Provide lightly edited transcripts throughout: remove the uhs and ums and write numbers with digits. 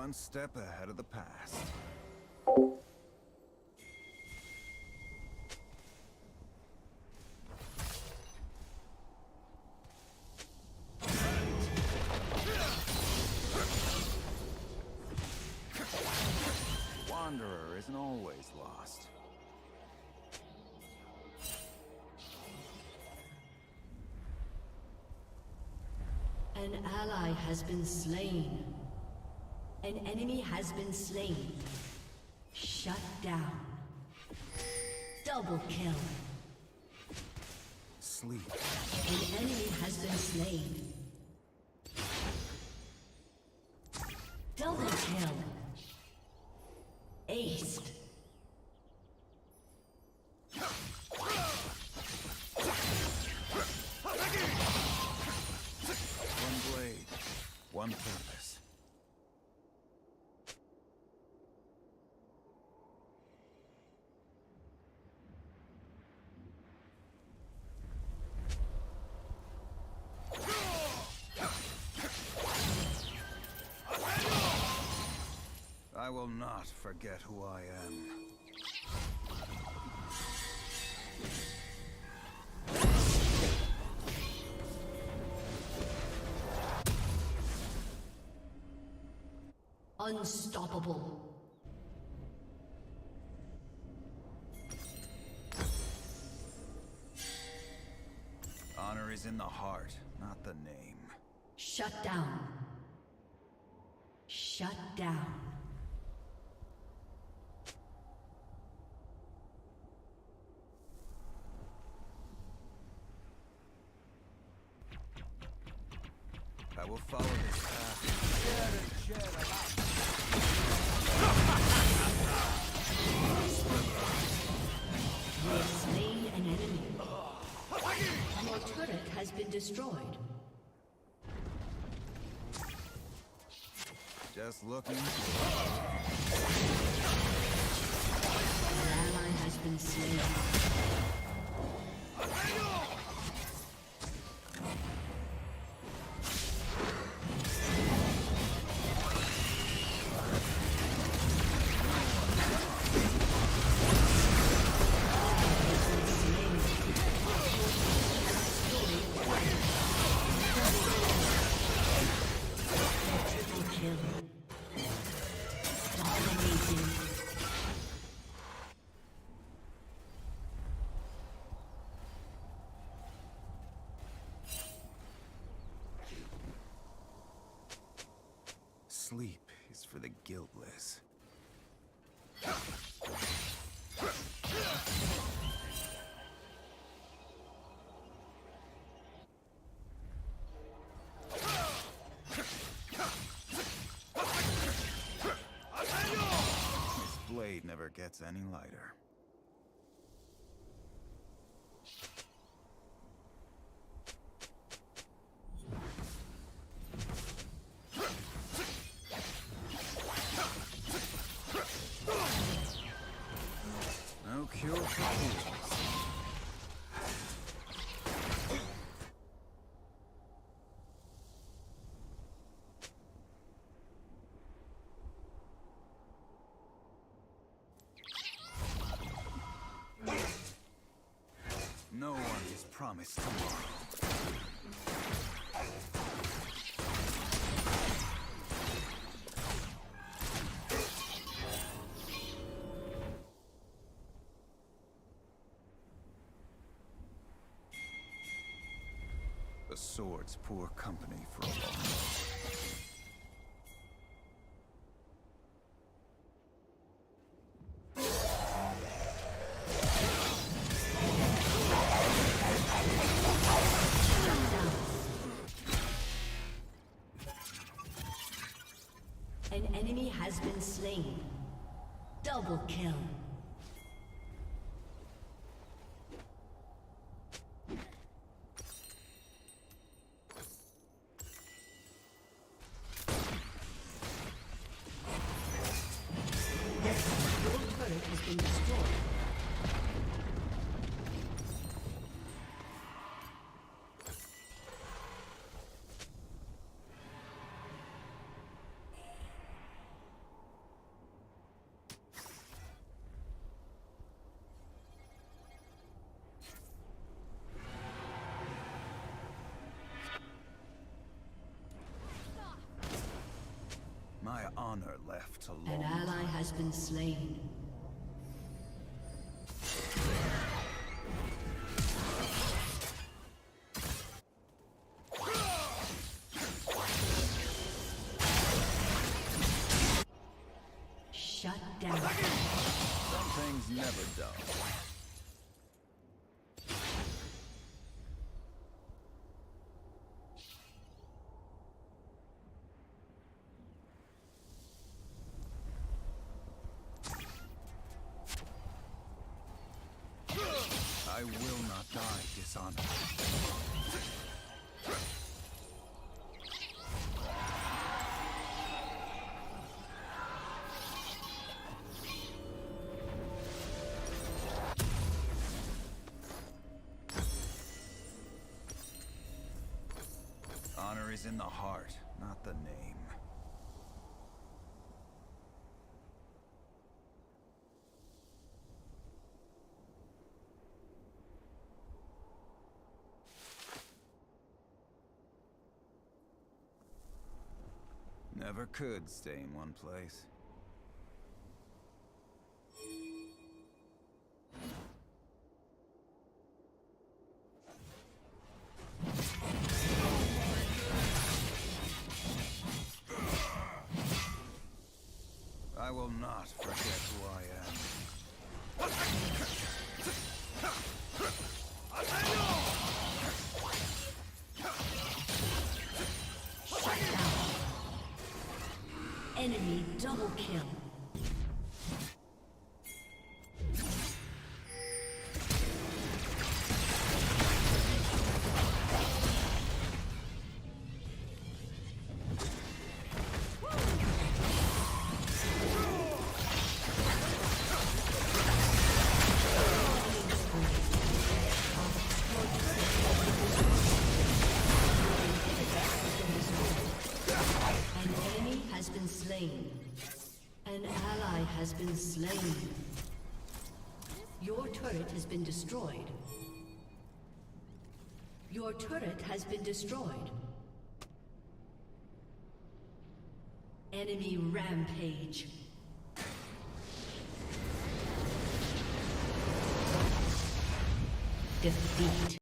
One step ahead of the past. Wanderer isn't always lost. An ally has been slain. An enemy has been slain. Shut down. Double kill. Sleep. An enemy has been slain. Double kill. Aced. One blade, one purpose. I will not forget who I am. Unstoppable. Honor is in the heart, not the name. Shut down. Shut down. I will follow this path. You have slain an enemy. Your turret has been destroyed. Just looking. An ally has been slain. Sleep is for the guiltless. This blade never gets any lighter. No cure for fools. No one is promised tomorrow. The sword's poor company for a while. An enemy has been slain. Double kill. Your turret has been destroyed. to long. An ally has been slain. Shut down. Some things never dull. I will not die dishonored. Honor is in the heart, not the name. Never could stay in one place. I will not forget who I am. Enemy double kill. An ally has been slain. Your turret has been destroyed. Your turret has been destroyed. Enemy rampage. Defeat.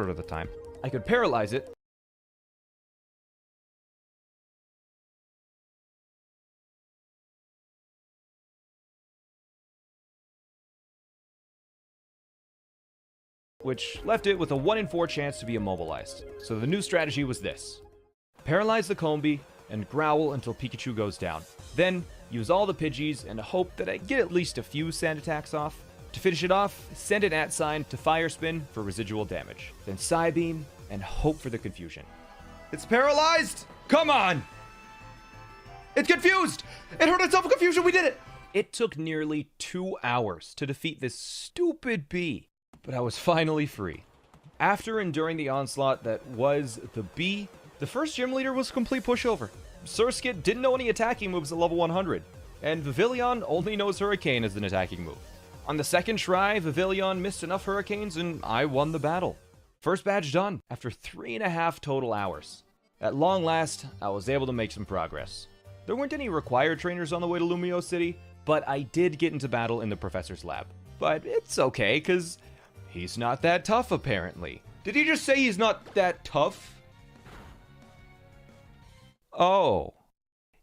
of the time. I could paralyze it, which left it with a 1 in 4 chance to be immobilized. So the new strategy was this. Paralyze the Combee and growl until Pikachu goes down. Then use all the Pidgeys and hope that I get at least a few sand attacks off. To finish it off, send an @sign to Fire Spin for residual damage. Then Psybeam and hope for the confusion. It's paralyzed! Come on! It's confused! It heard itself in confusion, we did it! It took nearly 2 hours to defeat this stupid bee, but I was finally free. After enduring the onslaught that was the bee, the first gym leader was a complete pushover. Surskit didn't know any attacking moves at level 100, and Vivillon only knows Hurricane as an attacking move. On the second try, Vivillon missed enough Hurricanes and I won the battle. First badge done after 3.5 total hours. At long last, I was able to make some progress. There weren't any required trainers on the way to Lumio City, but I did get into battle in the professor's lab. But it's okay, cause he's not that tough apparently. Did he just say he's not that tough? Oh.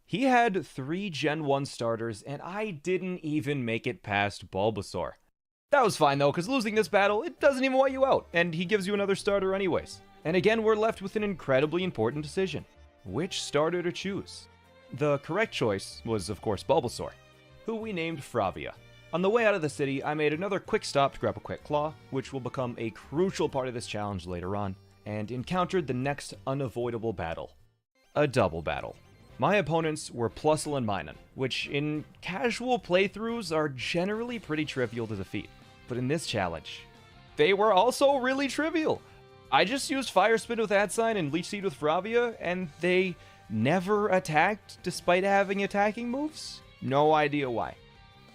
He had 3 Gen 1 starters, and I didn't even make it past Bulbasaur. That was fine though, because losing this battle, it doesn't even wipe you out, and he gives you another starter anyways. And again, we're left with an incredibly important decision. Which starter to choose? The correct choice was, of course, Bulbasaur, who we named Fravia. On the way out of the city, I made another quick stop to grab a Quick Claw, which will become a crucial part of this challenge later on, and encountered the next unavoidable battle. A double battle. My opponents were Plusle and Minun, which in casual playthroughs are generally pretty trivial to defeat. But in this challenge, they were also really trivial. I just used Fire Spin with @sign and Leech Seed with Fravia, and they never attacked despite having attacking moves? No idea why.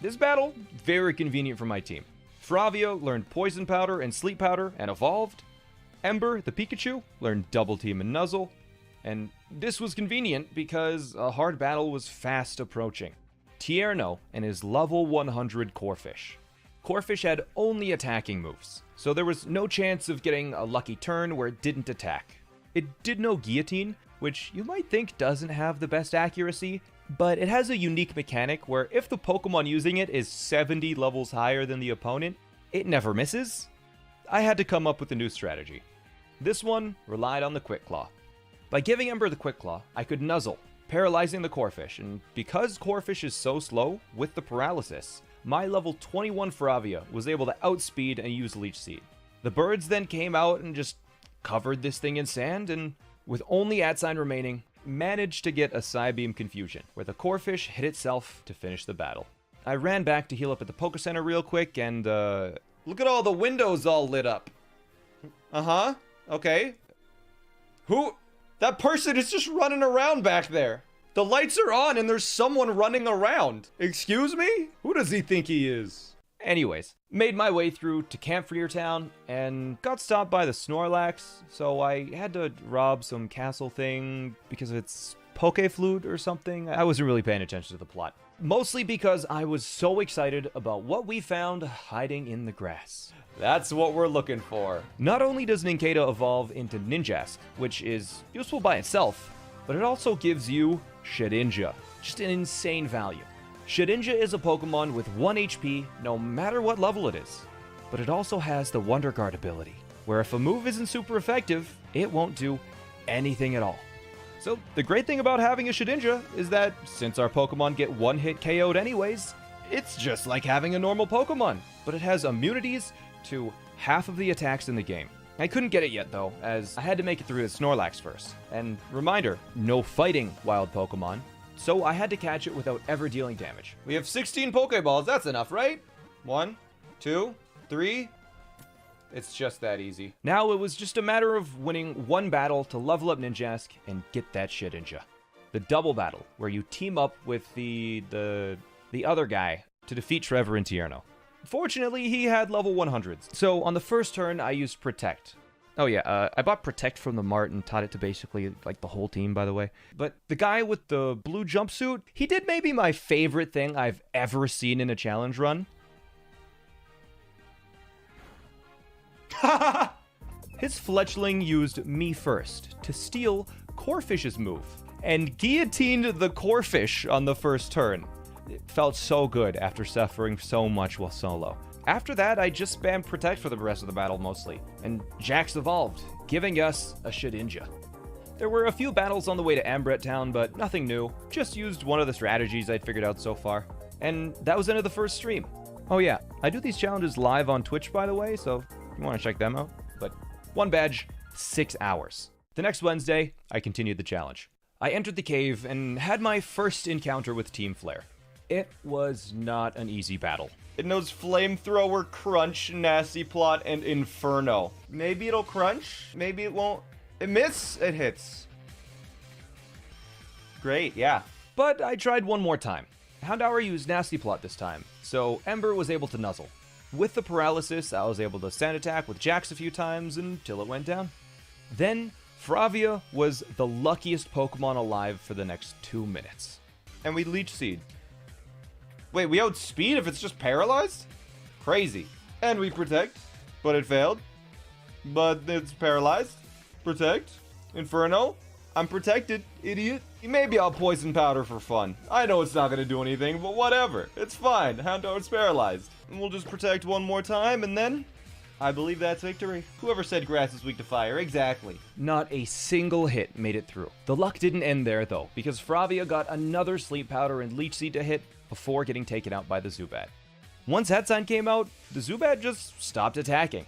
This battle, very convenient for my team. Fravia learned Poison Powder and Sleep Powder and evolved. Ember, the Pikachu, learned Double Team and Nuzzle. And this was convenient because a hard battle was fast approaching. Tierno and his level 100 Corphish. Corphish had only attacking moves, so there was no chance of getting a lucky turn where it didn't attack. It did know Guillotine, which you might think doesn't have the best accuracy, but it has a unique mechanic where if the Pokemon using it is 70 levels higher than the opponent, it never misses. I had to come up with a new strategy. This one relied on the Quick Claw. By giving Ember the Quick Claw, I could Nuzzle, paralyzing the Corphish, and because Corphish is so slow, with the paralysis, my level 21 Fravia was able to outspeed and use Leech Seed. The birds then came out and just covered this thing in sand, and with only @sign remaining, managed to get a Psybeam Confusion, where the Corphish hit itself to finish the battle. I ran back to heal up at the Poke Center real quick, and look at all the windows all lit up. Uh-huh, okay. Who? That person is just running around back there. The lights are on and there's someone running around. Excuse me? Who does he think he is? Anyways, made my way through to Camphrier Town and got stopped by the Snorlax, so I had to rob some castle thing because of its Pokeflute or something. I wasn't really paying attention to the plot. Mostly because I was so excited about what we found hiding in the grass. That's what we're looking for. Not only does Nincada evolve into Ninjask, which is useful by itself, but it also gives you Shedinja, just an insane value. Shedinja is a Pokemon with 1 HP no matter what level it is, but it also has the Wonder Guard ability, where if a move isn't super effective, it won't do anything at all. So the great thing about having a Shedinja is that since our Pokemon get one-hit KO'd anyways, it's just like having a normal Pokemon, but it has immunities to half of the attacks in the game. I couldn't get it yet though, as I had to make it through the Snorlax first. And reminder, no fighting wild Pokemon, so I had to catch it without ever dealing damage. We have 16 Pokeballs, that's enough, right? 1, 2, 3. It's just that easy. Now it was just a matter of winning one battle to level up Ninjask and get that Shedinja. The double battle, where you team up with the other guy to defeat Trevor and Tierno. Fortunately, he had level 100s. So on the first turn, I used Protect. Oh yeah, I bought Protect from the mart and taught it to basically like the whole team, by the way. But the guy with the blue jumpsuit, he did maybe my favorite thing I've ever seen in a challenge run. His Fletchling used me first to steal Corphish's move and guillotined the Corphish on the first turn. It felt so good after suffering so much while solo. After that, I just spammed Protect for the rest of the battle mostly, and Jax evolved, giving us a Shedinja. There were a few battles on the way to Ambret Town, but nothing new. Just used one of the strategies I'd figured out so far. And that was the end of the first stream. Oh yeah, I do these challenges live on Twitch, by the way, so if you want to check them out. But 1 badge, 6 hours. The next Wednesday, I continued the challenge. I entered the cave and had my first encounter with Team Flare. It was not an easy battle. It knows Flamethrower, Crunch, Nasty Plot, and Inferno. Maybe it'll crunch, maybe it won't. It miss, it hits. Great, yeah. But I tried one more time. Houndour used Nasty Plot this time, so Ember was able to nuzzle. With the paralysis, I was able to sand attack with Jax a few times until it went down. Then, Fravia was the luckiest Pokemon alive for the next 2 minutes. And we Leech Seed. Wait, we outspeed if it's just paralyzed? Crazy. And we Protect, but it failed. But it's paralyzed. Protect. Inferno. I'm protected, idiot. Maybe I'll Poison Powder for fun. I know it's not gonna do anything, but whatever. It's fine. Houndour's paralyzed. And we'll just Protect one more time, and then I believe that's victory. Whoever said grass is weak to fire? Exactly. Not a single hit made it through. The luck didn't end there, though, because Fravia got another Sleep Powder and Leech Seed to hit before getting taken out by the Zubat. Once Hat Sign came out, the Zubat just stopped attacking.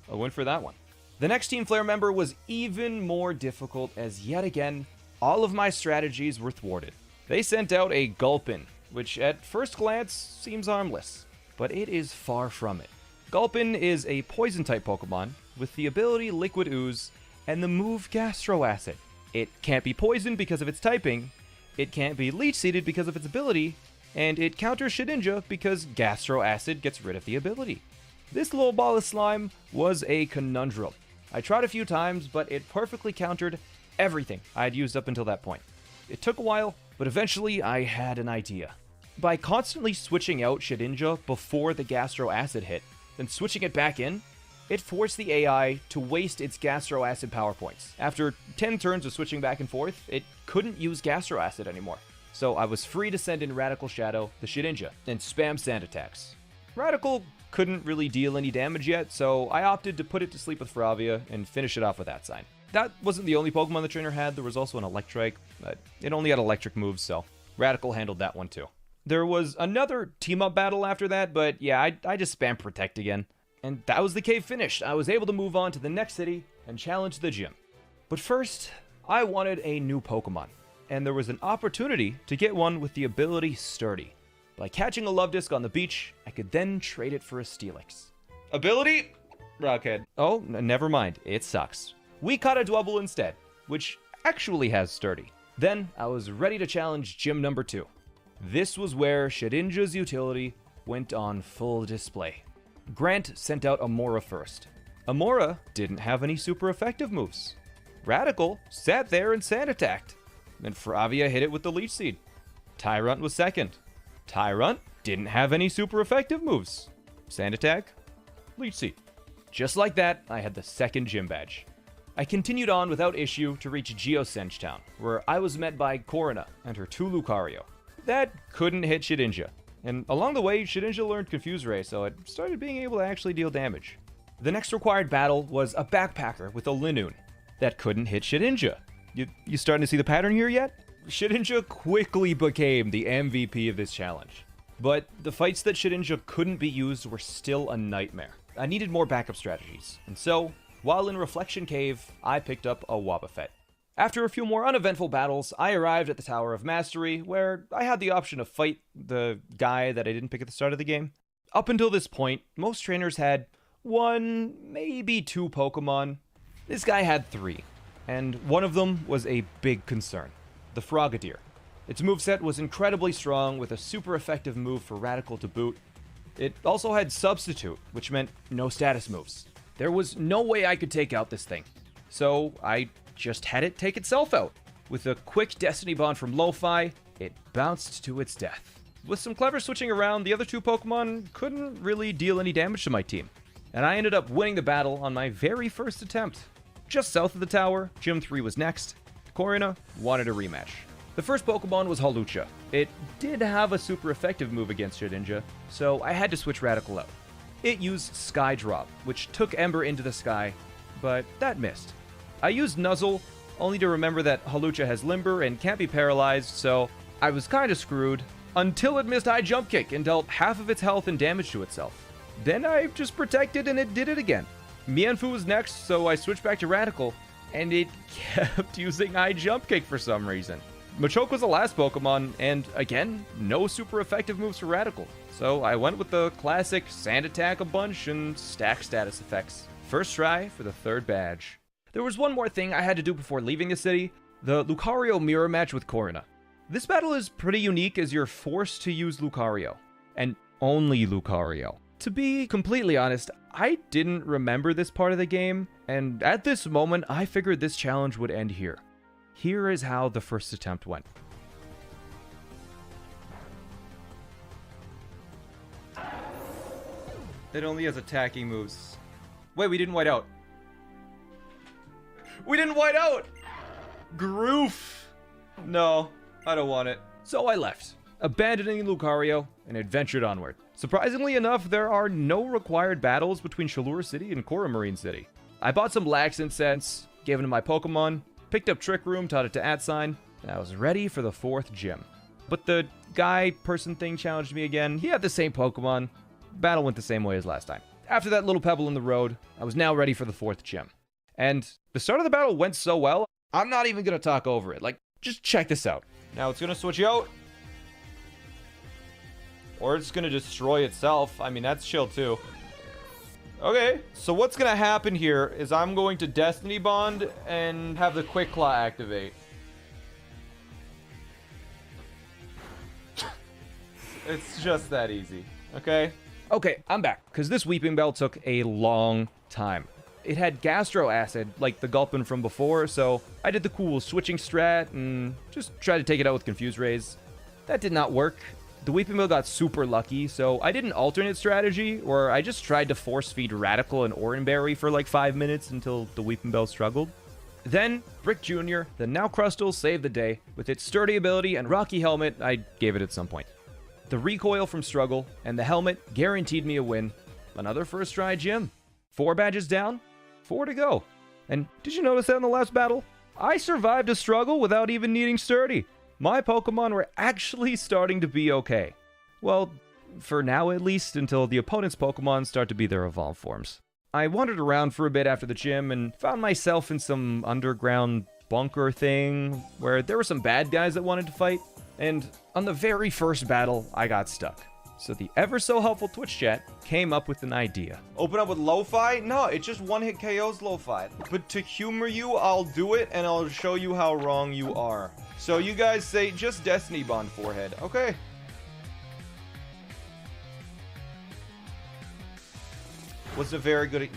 A win for that one. The next Team Flare member was even more difficult as yet again, all of my strategies were thwarted. They sent out a Gulpin, which at first glance seems harmless, but it is far from it. Gulpin is a Poison-type Pokemon with the ability Liquid Ooze and the move Gastro Acid. It can't be poisoned because of its typing, it can't be Leech-Seeded because of its ability, and it counters Shedinja because Gastro Acid gets rid of the ability. This little ball of slime was a conundrum. I tried a few times, but it perfectly countered everything I had used up until that point. It took a while, but eventually I had an idea. By constantly switching out Shedinja before the Gastro Acid hit, then switching it back in, it forced the AI to waste its Gastro Acid power points. After 10 turns of switching back and forth, it couldn't use Gastro Acid anymore. So I was free to send in Radical Shadow, the Shedinja, and spam sand attacks. Radical couldn't really deal any damage yet, so I opted to put it to sleep with Fravia and finish it off with that sign. That wasn't the only Pokemon the trainer had, there was also an Electrike, but it only had electric moves, so Radical handled that one too. There was another team-up battle after that, but yeah, I just spammed Protect again. And that was the cave finished. I was able to move on to the next city and challenge the gym. But first, I wanted a new Pokemon, and there was an opportunity to get one with the ability Sturdy. By catching a Love Disc on the beach, I could then trade it for a Steelix. Ability? Rockhead. Oh, never mind. It sucks. We caught a Dwebble instead, which actually has Sturdy. Then, I was ready to challenge gym number 2. This was where Shedinja's utility went on full display. Grant sent out Amora first. Amora didn't have any super effective moves. Radical sat there and sand attacked. Then Fravia hit it with the Leech Seed. Tyrunt was second. Tyrunt didn't have any super effective moves. Sand attack, Leech Seed. Just like that, I had the second gym badge. I continued on without issue to reach Geosenge Town, where I was met by Corina and her 2 Lucario. That couldn't hit Shedinja, and along the way, Shedinja learned Confuse Ray, so it started being able to actually deal damage. The next required battle was a Backpacker with a Linoone. That couldn't hit Shedinja. You starting to see the pattern here yet? Shedinja quickly became the MVP of this challenge. But the fights that Shedinja couldn't be used were still a nightmare. I needed more backup strategies, and so, while in Reflection Cave, I picked up a Wobbuffet. After a few more uneventful battles, I arrived at the Tower of Mastery, where I had the option to fight the guy that I didn't pick at the start of the game. Up until this point, most trainers had 1, maybe 2 Pokemon. This guy had 3, and one of them was a big concern. The Frogadier. Its moveset was incredibly strong, with a super effective move for Radical to boot. It also had Substitute, which meant no status moves. There was no way I could take out this thing, so I just had it take itself out. With a quick Destiny Bond from Lo-Fi, it bounced to its death. With some clever switching around, the other 2 Pokemon couldn't really deal any damage to my team, and I ended up winning the battle on my very first attempt. Just south of the tower, Gym 3 was next. Corina wanted a rematch. The first Pokemon was Hawlucha. It did have a super effective move against Shedinja, so I had to switch Radical out. It used Sky Drop, which took Ember into the sky, but that missed. I used Nuzzle, only to remember that Hawlucha has Limber and can't be paralyzed, so I was kinda screwed, until it missed High Jump Kick and dealt half of its health and damage to itself. Then I just protected and it did it again. Mienfoo was next, so I switched back to Radical, and it kept using High Jump Kick for some reason. Machoke was the last Pokemon, and again, no super effective moves for Radical. So I went with the classic Sand Attack a bunch and stack status effects. First try for the third badge. There was one more thing I had to do before leaving the city, the Lucario mirror match with Korrina. This battle is pretty unique as you're forced to use Lucario, and only Lucario. To be completely honest, I didn't remember this part of the game, and at this moment I figured this challenge would end here. Here is how the first attempt went. It only has attacking moves. Wait, we didn't white out. We didn't white out! Groof! No, I don't want it. So I left, abandoning Lucario, and adventured onward. Surprisingly enough, there are no required battles between Chaleur City and Coramarine City. I bought some Lax Incense, gave it to my Pokemon, picked up Trick Room, taught it to Atsign, and I was ready for the 4th gym. But the guy-person thing challenged me again. He had the same Pokemon. Battle went the same way as last time. After that little pebble in the road, I was now ready for the 4th gym. And the start of the battle went so well, I'm not even gonna talk over it. Like, just check this out. Now it's gonna switch out. Or it's gonna destroy itself. I mean, that's chill too. Okay, so what's gonna happen here is I'm going to Destiny Bond and have the Quick Claw activate. It's just that easy, okay? Okay, I'm back, because this Weeping Bell took a long time. It had Gastro Acid, like the Gulpin from before, so I did the cool switching strat and just tried to take it out with Confuse Rays. That did not work. The Weeping Bell got super lucky, so I did an alternate strategy where I just tried to force feed Radical and Oranberry for like 5 minutes until the Weeping Bell struggled. Then, Brick Jr., the now Crustle, saved the day. With its sturdy ability and Rocky Helmet, I gave it at some point. The recoil from Struggle and the helmet guaranteed me a win. Another first try gym. 4 badges down, 4 to go. And did you notice that in the last battle? I survived a struggle without even needing sturdy. My Pokemon were actually starting to be okay. Well, for now at least, until the opponent's Pokemon start to be their evolved forms. I wandered around for a bit after the gym and found myself in some underground bunker thing where there were some bad guys that wanted to fight. And on the very first battle, I got stuck. So the ever so helpful Twitch chat came up with an idea. Open up with Lo-Fi? No, it just one-hit KOs Lo-Fi. But to humor you, I'll do it and I'll show you how wrong you are. So you guys say just Destiny Bond forehead. Okay. Was a very good...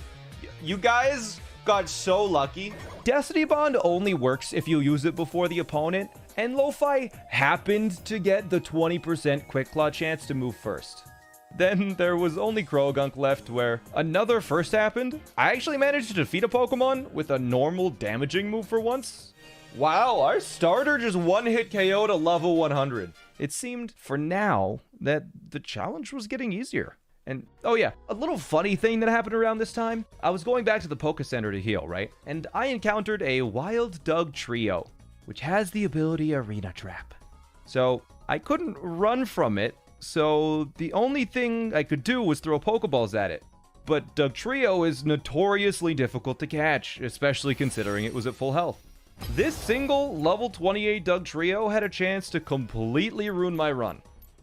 You guys got so lucky. Destiny Bond only works if you use it before the opponent, and Lo-Fi happened to get the 20% Quick Claw chance to move first. Then there was only Croagunk left where another first happened. I actually managed to defeat a Pokemon with a normal damaging move for once. Wow, our starter just one-hit KO'd a level 100. It seemed, for now, that the challenge was getting easier. And, oh yeah, a little funny thing that happened around this time. I was going back to the Poké Center to heal, right? And I encountered a Wild Dugtrio, which has the ability Arena Trap. So, I couldn't run from it, so the only thing I could do was throw Pokeballs at it. But Dugtrio is notoriously difficult to catch, especially considering it was at full health. This single level 28 Dugtrio had a chance to completely ruin my run.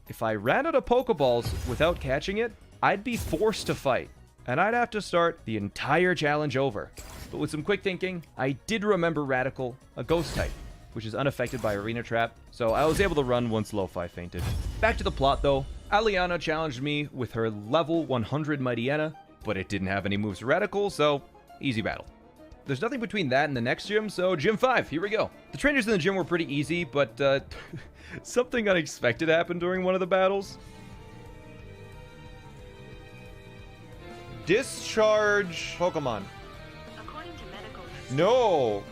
If I ran out of Pokeballs without catching it, I'd be forced to fight, and I'd have to start the entire challenge over. But with some quick thinking, I did remember Radical, a ghost type, which is unaffected by Arena Trap, so I was able to run once Lo-Fi fainted. Back to the plot though, Aliana challenged me with her level 100 Mightyena, but it didn't have any moves to Radical, so easy battle. There's nothing between that and the next gym, so Gym 5, here we go. The trainers in the gym were pretty easy, but something unexpected happened during one of the battles. Discharge Pokemon. According to medical No!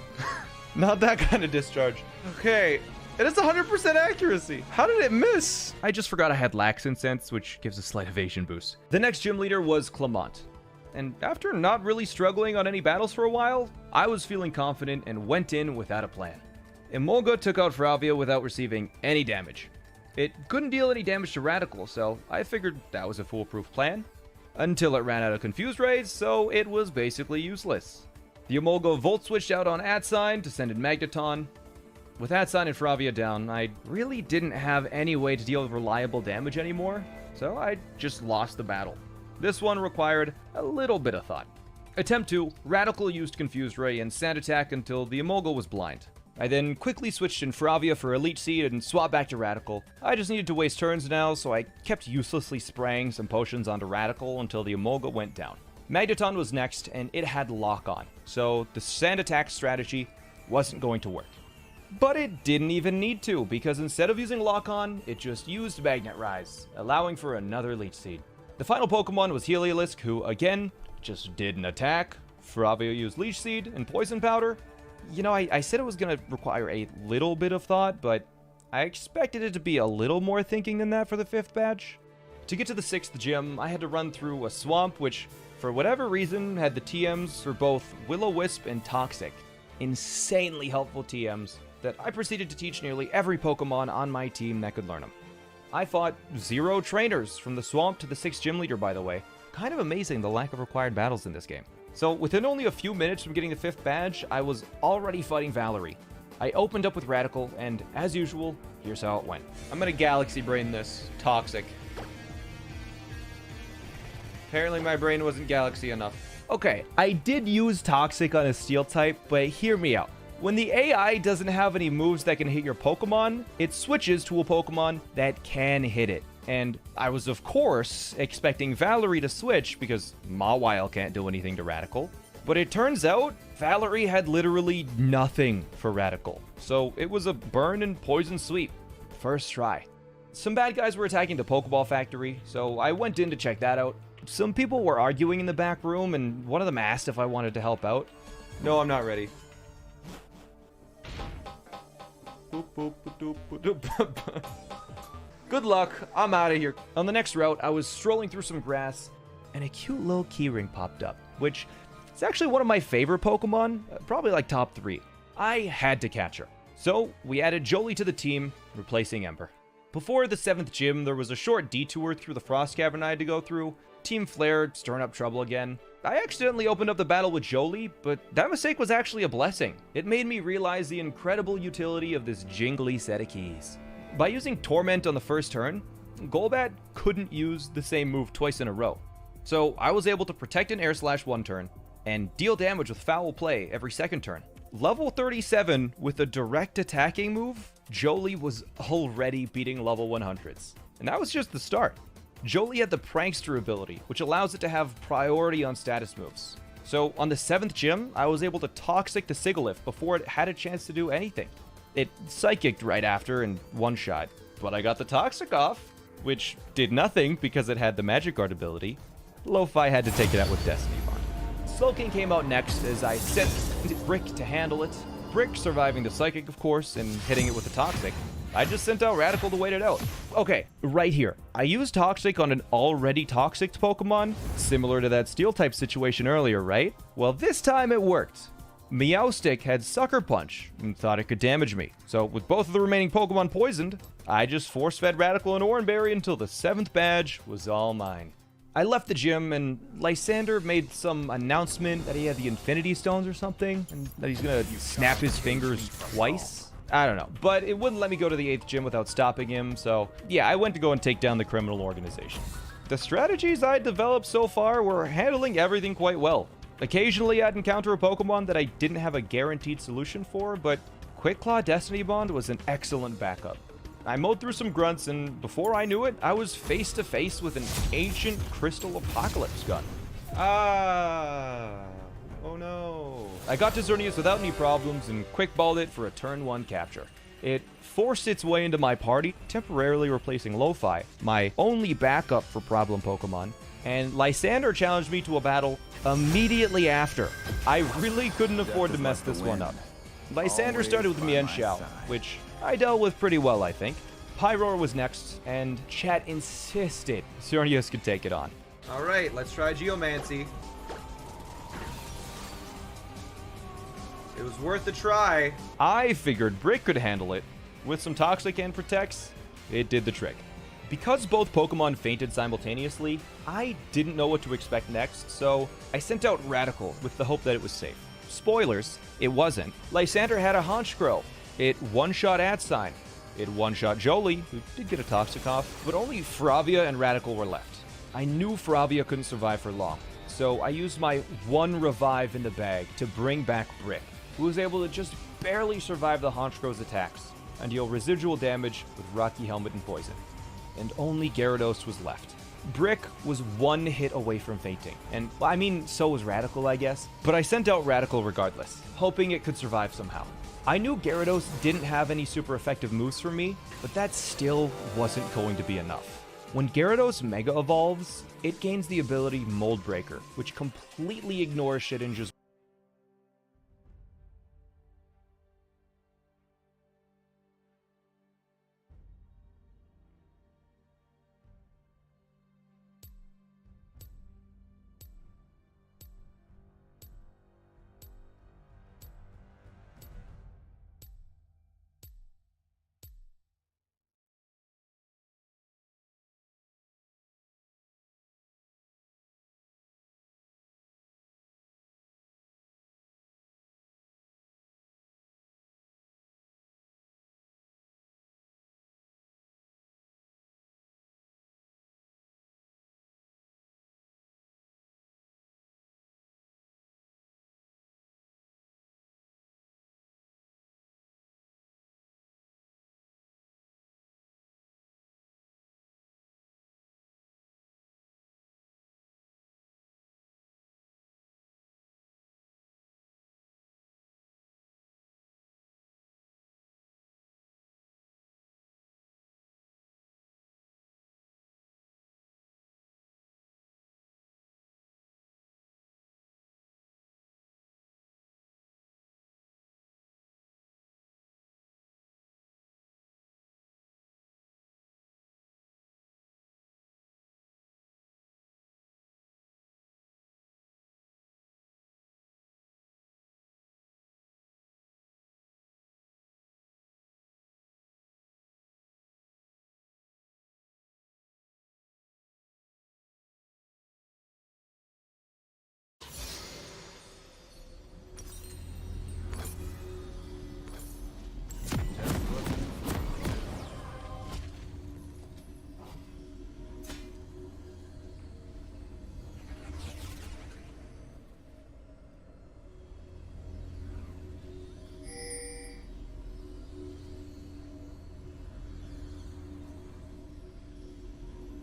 Not that kind of discharge. Okay, It is 100% accuracy. How did it miss? I just forgot I had Lax Incense, which gives a slight evasion boost. The next gym leader was Clement. And after not really struggling on any battles for a while, I was feeling confident and went in without a plan. Emolga took out Fravia without receiving any damage. It couldn't deal any damage to Radical, so I figured that was a foolproof plan. Until it ran out of Confused Rays, so it was basically useless. The Emolga Volt switched out on Atsign to send in Magneton. With Atsign and Fravia down, I really didn't have any way to deal with reliable damage anymore, so I just lost the battle. This one required a little bit of thought. Attempt 2, Radical used Confused Ray and Sand Attack until the Emolga was blind. I then quickly switched in Fravia for Elite Seed and swapped back to Radical. I just needed to waste turns now, so I kept uselessly spraying some potions onto Radical until the Emolga went down. Magneton was next, and it had Lock On, so the Sand Attack strategy wasn't going to work. But it didn't even need to, because instead of using Lock On, it just used Magnet Rise, allowing for another Leech Seed. The final Pokemon was Heliolisk, who, again, just didn't attack. Fravia used Leech Seed and Poison Powder. You know, I said it was going to require a little bit of thought, but I expected it to be a little more thinking than that for the 5th badge. To get to the 6th gym, I had to run through a swamp, which, for whatever reason, had the TMs for both Will-O-Wisp and Toxic. Insanely helpful TMs that I proceeded to teach nearly every Pokemon on my team that could learn them. I fought 0 trainers from the swamp to the 6th gym leader, by the way. Kind of amazing the lack of required battles in this game. So within only a few minutes from getting the 5th badge, I was already fighting Valerie. I opened up with Radical, and as usual, here's how it went. I'm gonna Galaxy Brain this. Toxic. Apparently my brain wasn't Galaxy enough. Okay, I did use Toxic on a Steel type, but hear me out. When the AI doesn't have any moves that can hit your Pokemon, it switches to a Pokemon that can hit it. And I was, of course, expecting Valerie to switch because Mawile can't do anything to Radical. But it turns out Valerie had literally nothing for Radical. So it was a burn and poison sweep. First try. Some bad guys were attacking the Pokeball Factory, so I went in to check that out. Some people were arguing in the back room, and one of them asked if I wanted to help out. No, I'm not ready. Good luck, I'm out of here. On the next route, I was strolling through some grass, and a cute little keyring popped up, which is actually one of my favorite Pokemon, probably like top 3. I had to catch her. So, we added Jolie to the team, replacing Ember. Before the 7th gym, there was a short detour through the Frost Cavern I had to go through. Team Flare stirring up trouble again. I accidentally opened up the battle with Jolie, but that mistake was actually a blessing. It made me realize the incredible utility of this jingly set of keys. By using Torment on the first turn, Golbat couldn't use the same move twice in a row. So I was able to protect an Air Slash one turn, and deal damage with Foul Play every second turn. Level 37 with a direct attacking move, Jolie was already beating level 100s. And that was just the start. Jolie had the Prankster ability, which allows it to have priority on status moves. So on the 7th gym, I was able to Toxic the Sigilyph before it had a chance to do anything. It Psychicked right after and one-shot, but I got the Toxic off, which did nothing because it had the Magic Guard ability. Lo-Fi had to take it out with Destiny Bond. Slowking came out next as I sent Brick to handle it. Brick surviving the Psychic, of course, and hitting it with the Toxic. I just sent out Radical to wait it out. Okay, right here. I used Toxic on an already Toxic Pokemon, similar to that Steel-type situation earlier, right? Well, this time it worked. Meowstic had Sucker Punch and thought it could damage me. So with both of the remaining Pokemon poisoned, I just force-fed Radical and Oranberry until the 7th badge was all mine. I left the gym, and Lysander made some announcement that he had the Infinity Stones or something, and that he's gonna snap his fingers twice. I don't know, but it wouldn't let me go to the 8th gym without stopping him, so yeah, I went to go and take down the criminal organization. The strategies I developed so far were handling everything quite well. Occasionally I'd encounter a Pokemon that I didn't have a guaranteed solution for, but Quick Claw Destiny Bond was an excellent backup. I mowed through some grunts, and before I knew it, I was face to face with an ancient Crystal Apocalypse gun. Oh no. I got to Xerneas without any problems and quick-balled it for a turn 1 capture. It forced its way into my party, temporarily replacing Lo-Fi, my only backup for problem Pokemon, and Lysander challenged me to a battle immediately after. I really couldn't afford to mess this one up. Lysander started with Mienshao, which I dealt with pretty well, I think. Pyroar was next, and chat insisted Xerneas could take it on. Alright, let's try Geomancy. It was worth a try. I figured Brick could handle it. With some Toxic and Protects, it did the trick. Because both Pokemon fainted simultaneously, I didn't know what to expect next, so I sent out Radical with the hope that it was safe. Spoilers, it wasn't. Lysander had a Honchkrow. It one-shot Adsign. It one-shot Jolie, who did get a Toxic off, but only Fravia and Radical were left. I knew Fravia couldn't survive for long, so I used my one revive in the bag to bring back Brick, who was able to just barely survive the Honchkrow's attacks and deal residual damage with Rocky Helmet and Poison. And only Gyarados was left. Brick was one hit away from fainting, and I mean, so was Radical, I guess, but I sent out Radical regardless, hoping it could survive somehow. I knew Gyarados didn't have any super effective moves for me, but that still wasn't going to be enough. When Gyarados Mega Evolves, it gains the ability Mold Breaker, which completely ignores Shedinja's.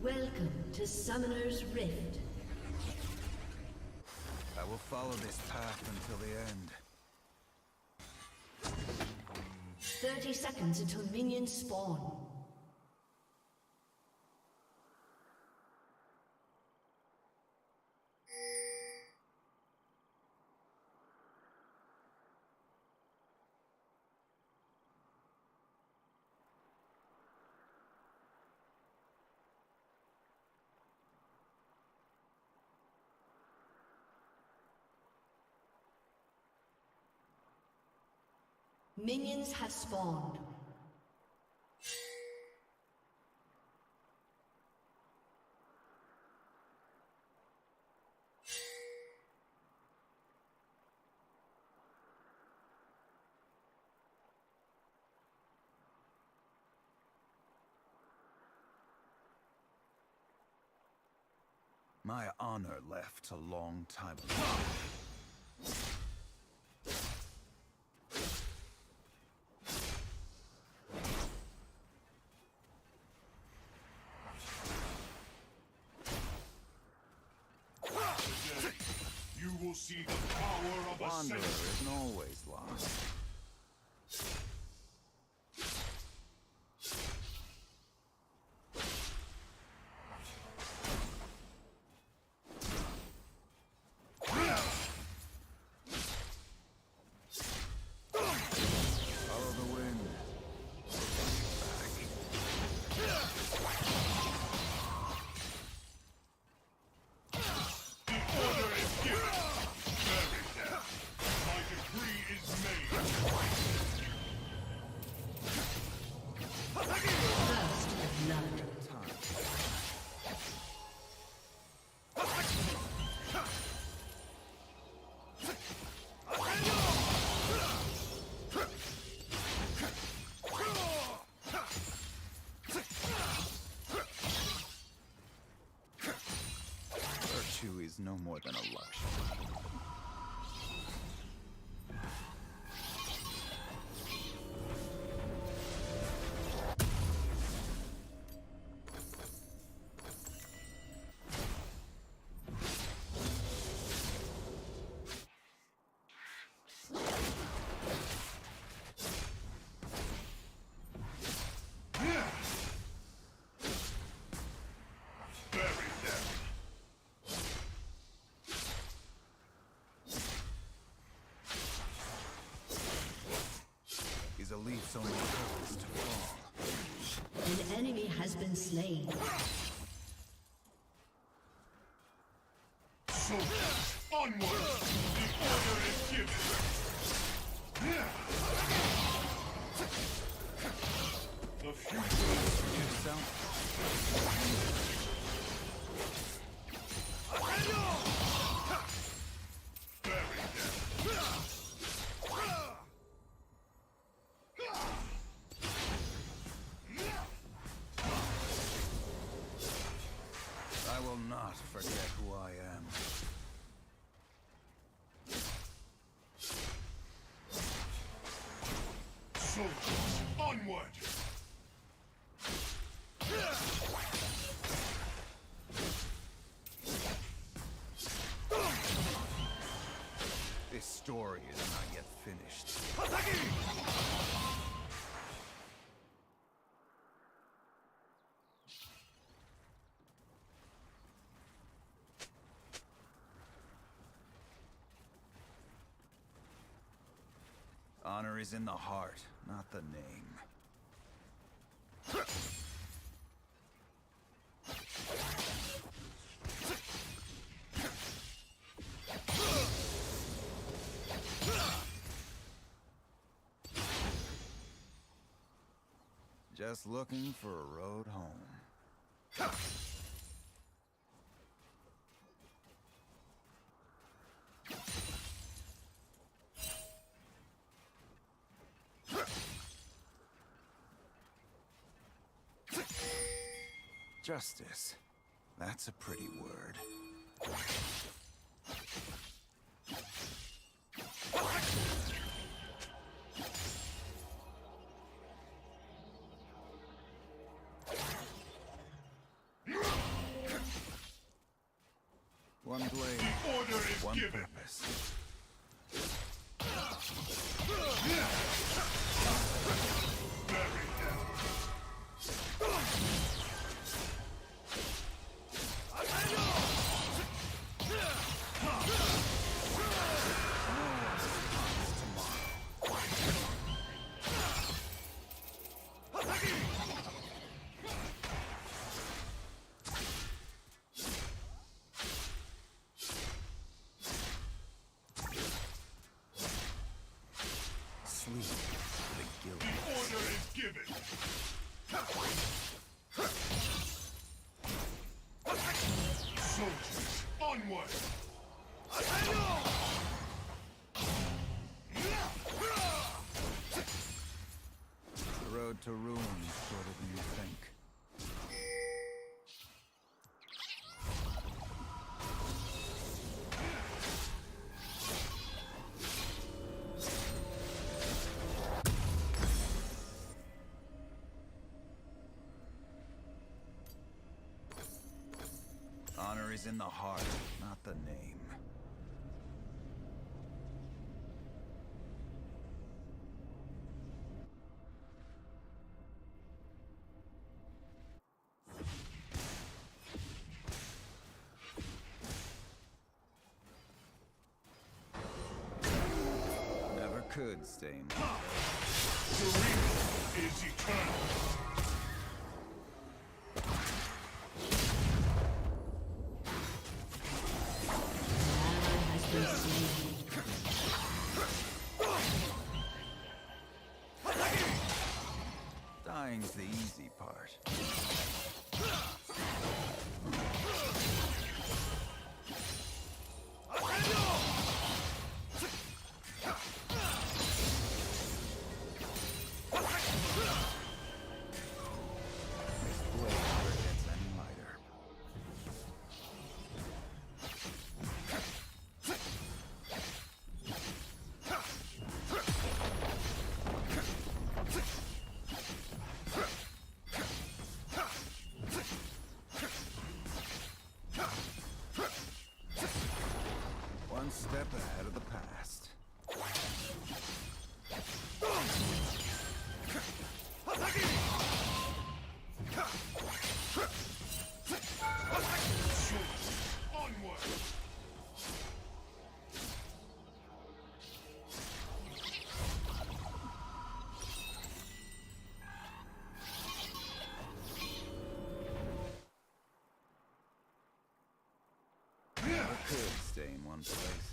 Welcome to Summoner's Rift. I will follow this path until the end. 30 seconds until minions spawn. Minions have spawned. My honor left a long time ago. You will see the power of Wanderer ascension. isn't always lost. Follow the wind. is no more than a luxury. These leaves only purpose to fall. An enemy has been slain. Soldiers, onward! The order is given! The future Yourself. I will not forget who I am. soldiers, onward! This story is not yet finished. Honor is in the heart, not the name. Just looking for a road home. Justice. That's a pretty word. One blade, Order is one given! purpose. Sleep, the guilty. The order is given! Soldiers, onward! The road to ruin is shorter than you think. Honor is in the heart, not the name. Never could stay in Serena is eternal! Has been slain. Dying's the easy part. This blade never gets any lighter. fun place.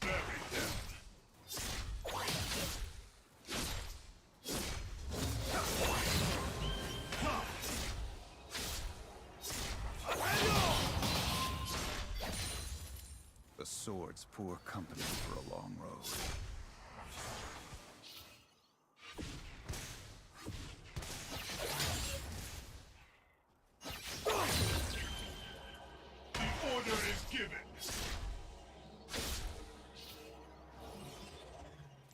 Bury them. The sword's poor company for a long road. The order is given.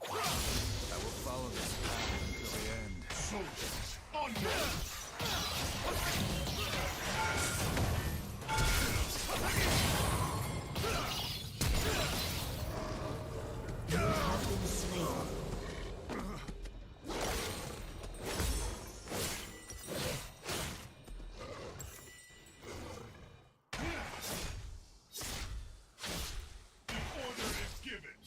I will follow this path until the end. Soldiers, onward! You have been slain. The order is given.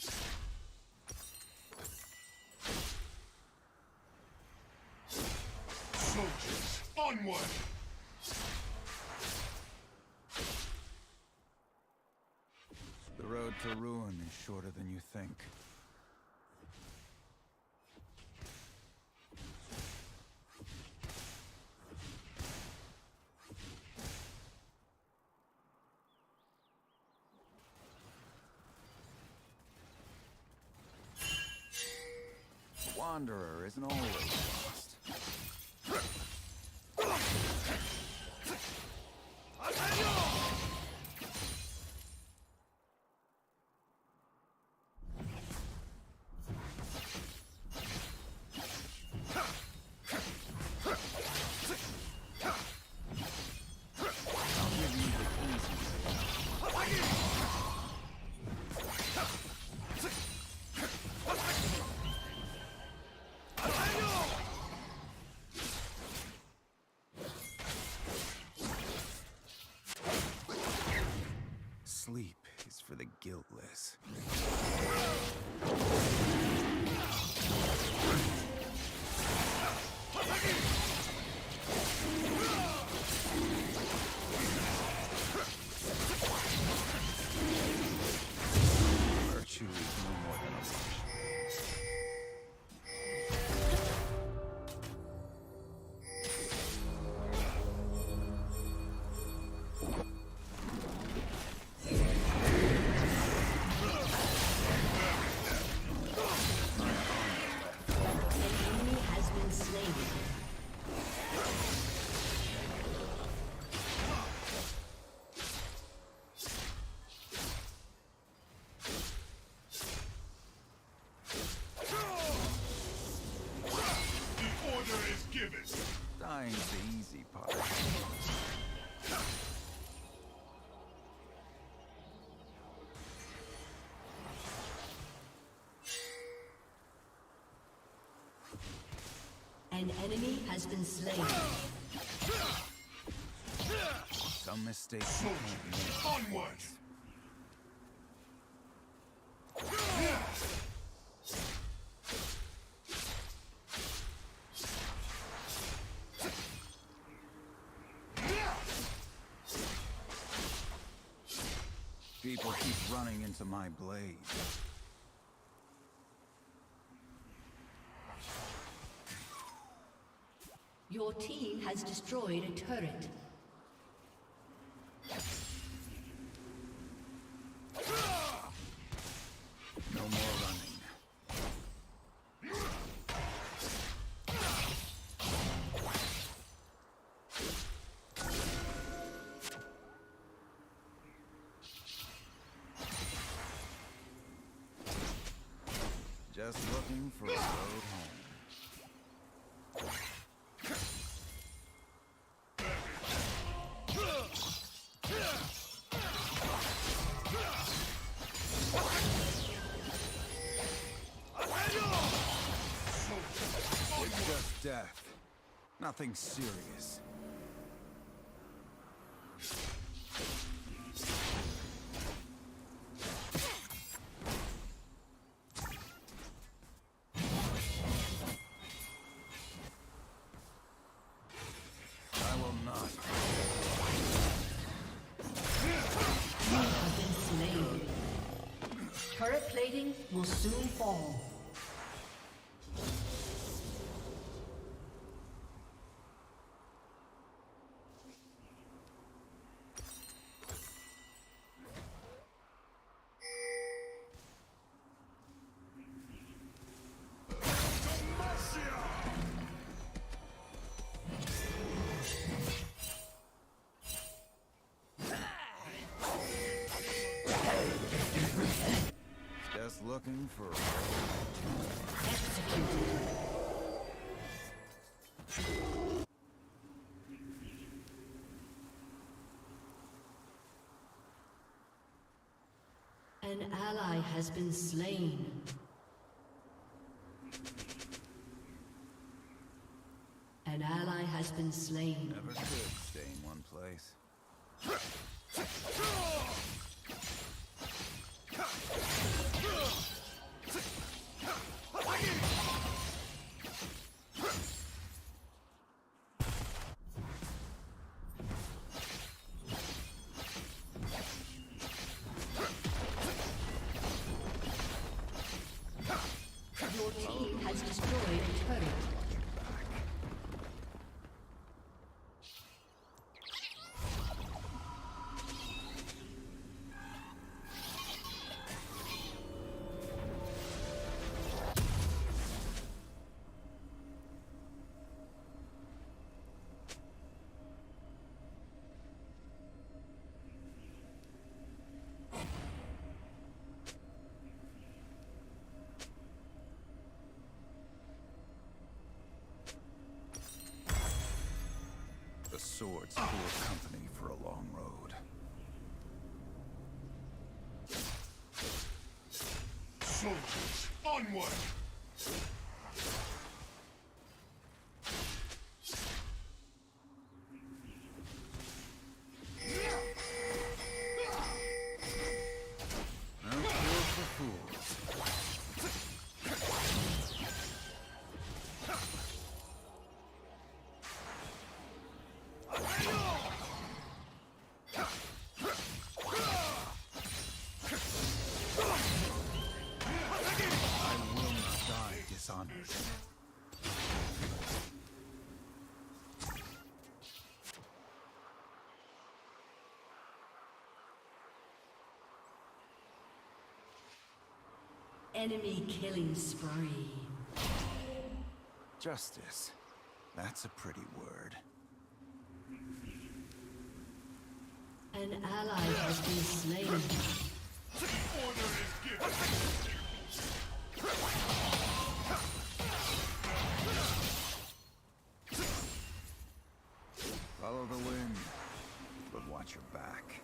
Soldiers, onward! The road to ruin is shorter than you think. Wanderer isn't always lost. I'll give you the easy way out. Sleep is for the guiltless. Virtue is no more than a wish. An enemy has been slain. The order is given. Dying's the easy part. An enemy has been slain. Some mistakes you can't make. Onward! People keep running into my blade. Your team has destroyed a turret. No more running. Just looking for a road home. It's just death. Nothing serious. I will not. Turret plating will soon fall. Just looking for An ally has been slain. An ally has been slain. never could stay in one place. Your team has destroyed a turret. The sword's poor company for a long road. Soldiers, onward! No cure for fools. I will not die dishonored. Enemy killing spree. Justice. That's a pretty word. An ally has been slain. Order is given! Follow the wind, but watch your back.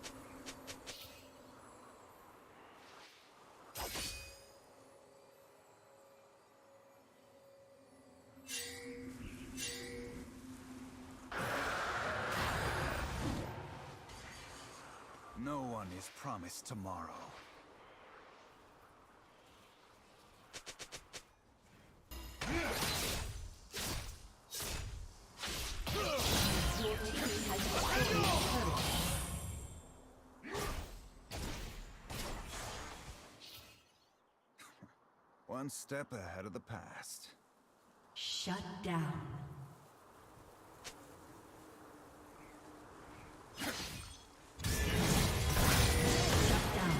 No one is promised tomorrow. Your team has destroyed a turret. One step ahead of the past. Shut down. Shut down.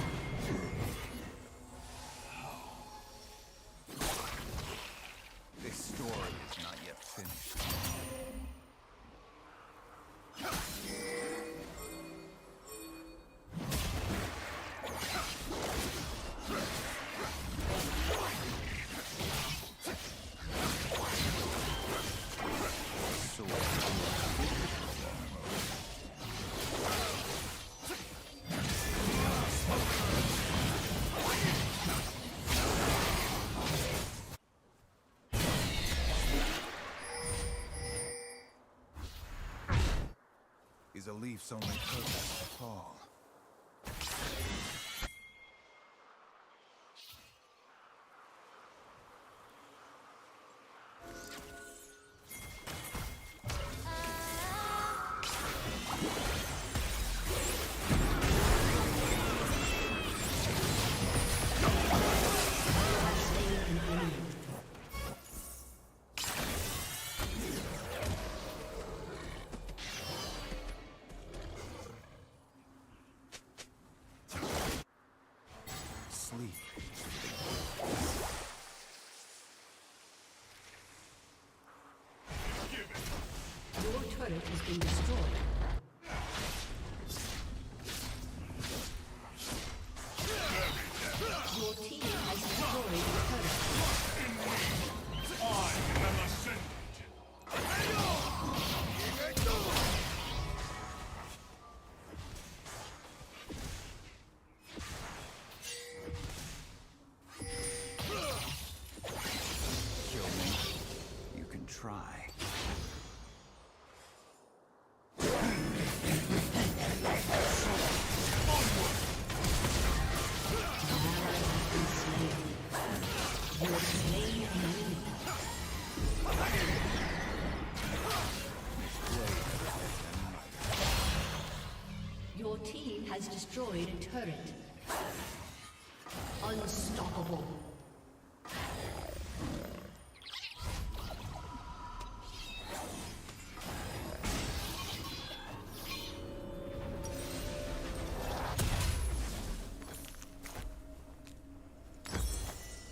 This story is not yet finished. Is a leaf's only purpose to fall. turret has been destroyed. Your team has destroyed the turret. I am ascended. Kill me. You can try. Your team has destroyed a turret. Unstoppable.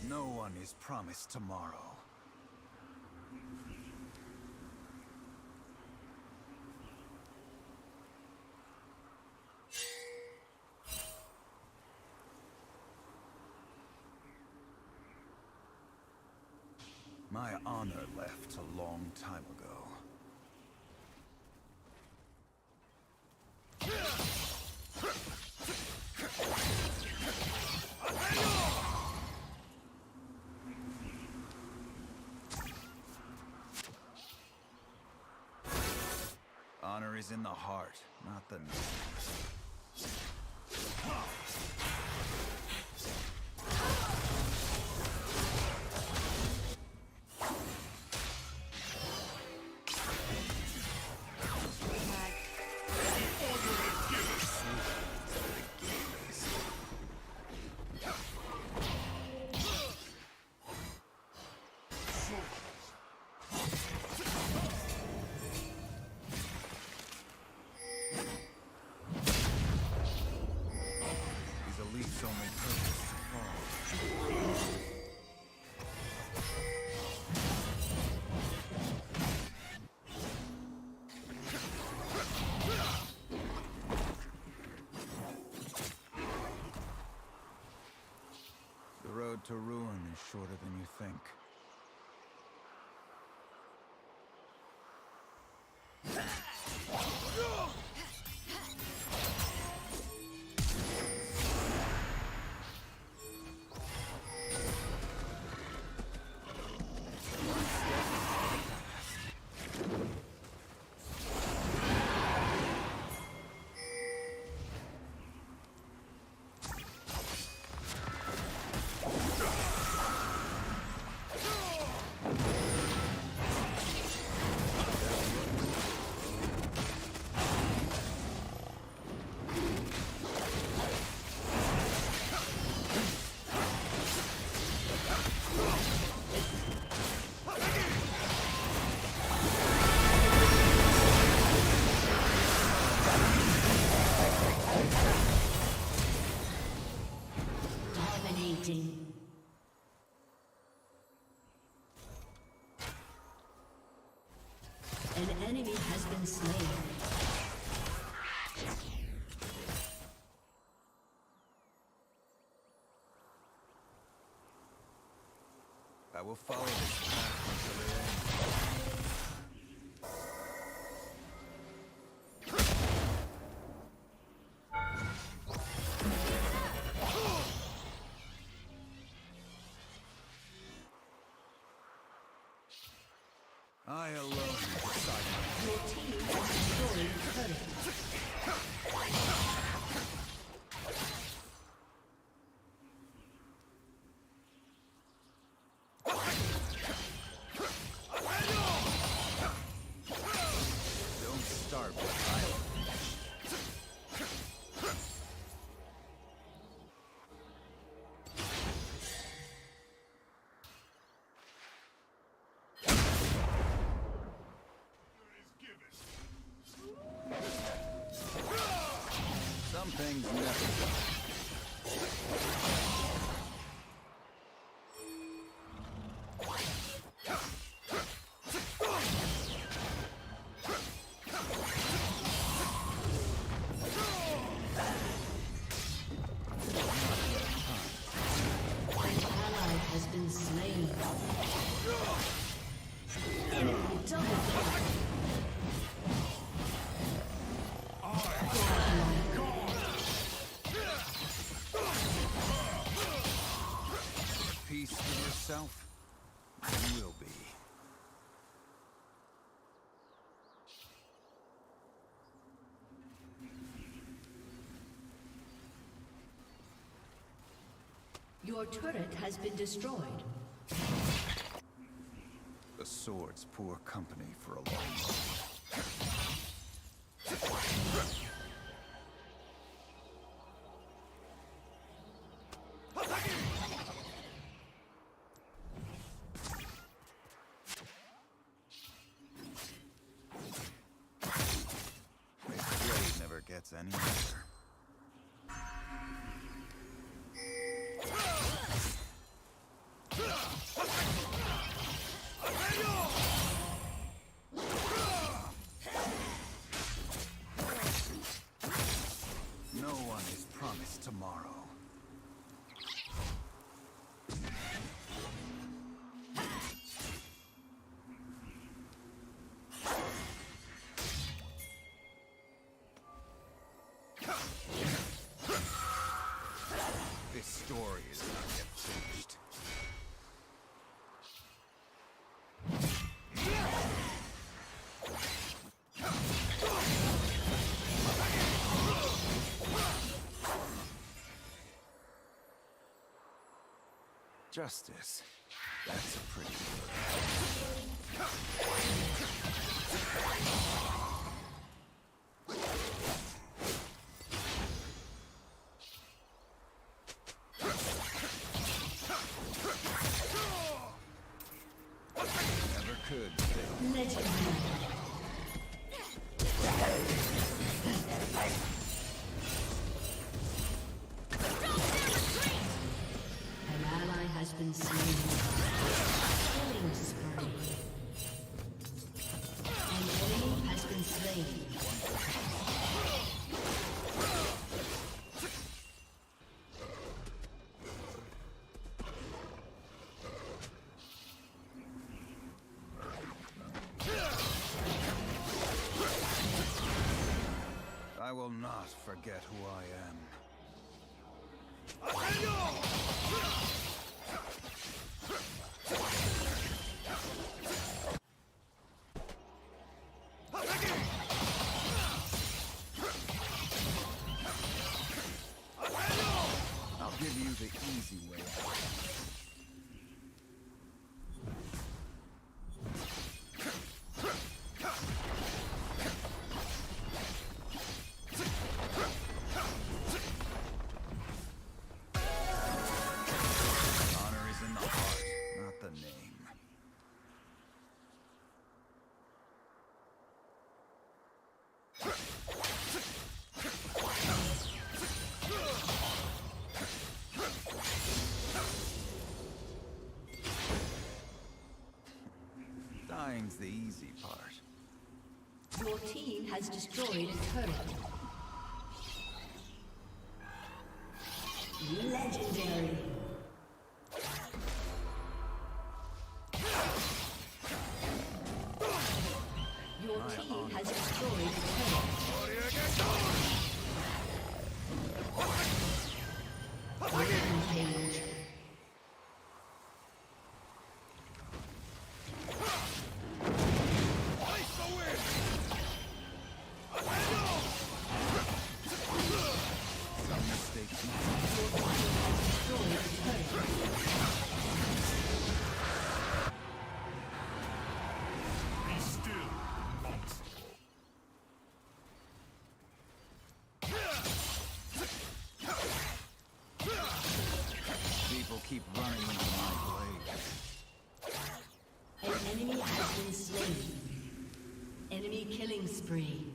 No one is promised tomorrow. My honor left a long time ago. Honor is in the heart, not the knees. These elites only purpose to fall. The road to ruin is shorter than you think. Dominating. An enemy has been slain. I will follow this path until the end. I alone decide my Your team has destroyed the turret. Don't start with violence. Is given. Your turret has been destroyed. The sword's poor company for a long time. This blade never gets any better. No one is promised tomorrow. This story is not yet finished. Justice. That's a pretty word. Never could fail. Legendary. An ally has been slain. Killing spree. An enemy has been slain. I will not forget who I am. I'll give you the easy way out. Honor is in the heart, not the name. Dying's the easy part. Your team has destroyed a turret. Legendary. Your team has destroyed a turret. Rampage. Some mistakes Destroyed a turret. Be still, monster. people keep running into my blade. An enemy has been slain. Enemy killing spree.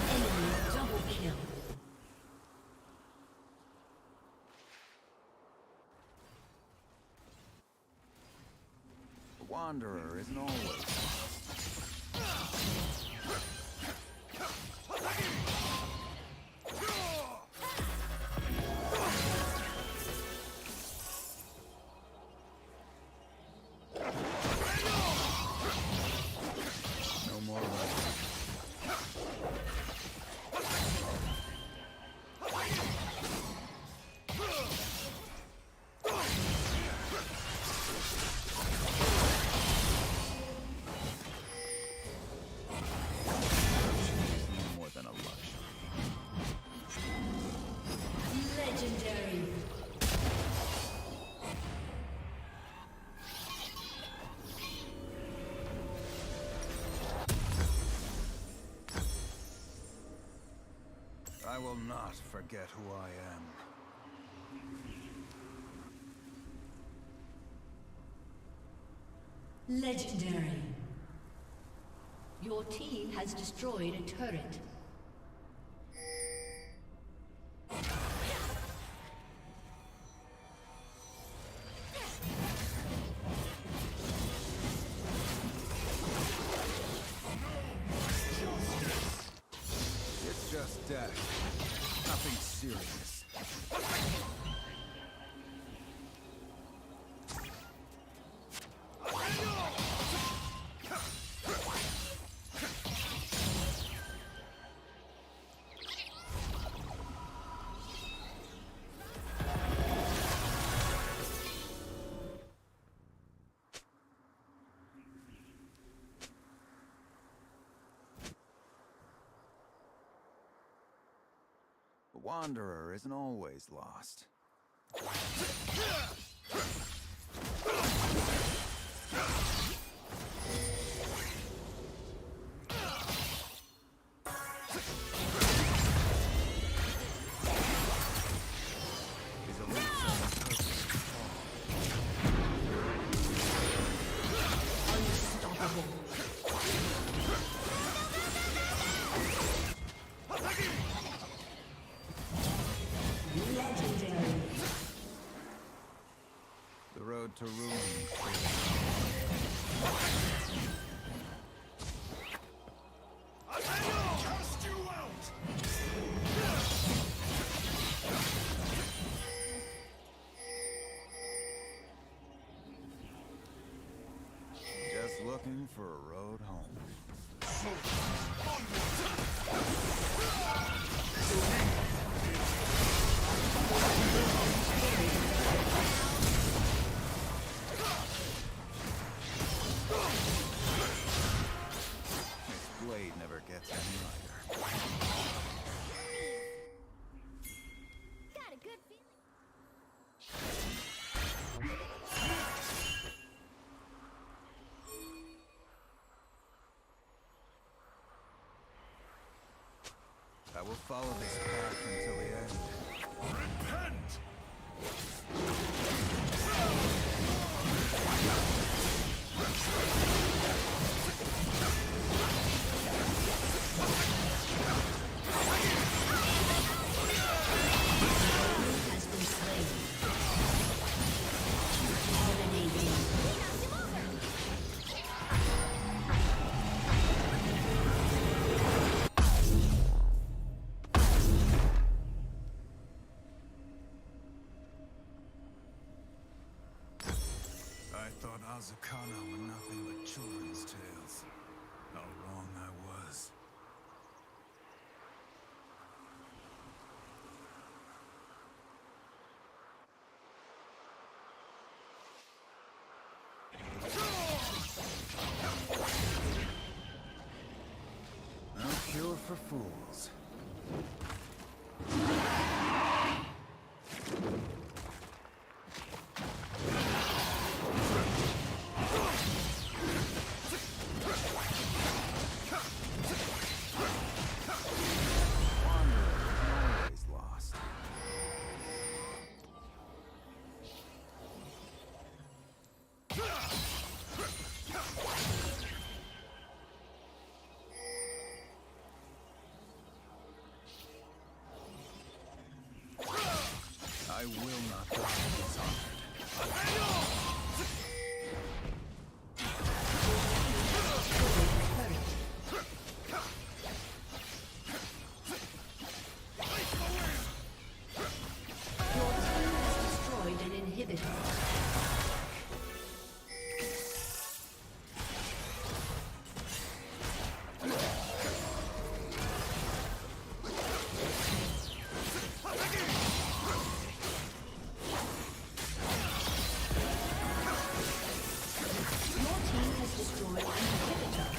Enemy double kill. The Wanderer isn't always. No more running. I will not forget who I am. Legendary. Your team has destroyed a turret. It's just death. Nothing serious. The Wanderer isn't always lost. His elite purpose. Unstoppable. Legendary. The road to ruin. Cast you out! Just looking for a road home. This blade never gets any lighter. Got a good feeling. I will follow this path until the end. Repent! Has been slain. Dominating. I thought Azukana were nothing but children's tales. How wrong I was. No cure for fools. Wanderer is always lost. I will not die dishonored. Your team has destroyed an inhibitor. Your team has destroyed an inhibitor.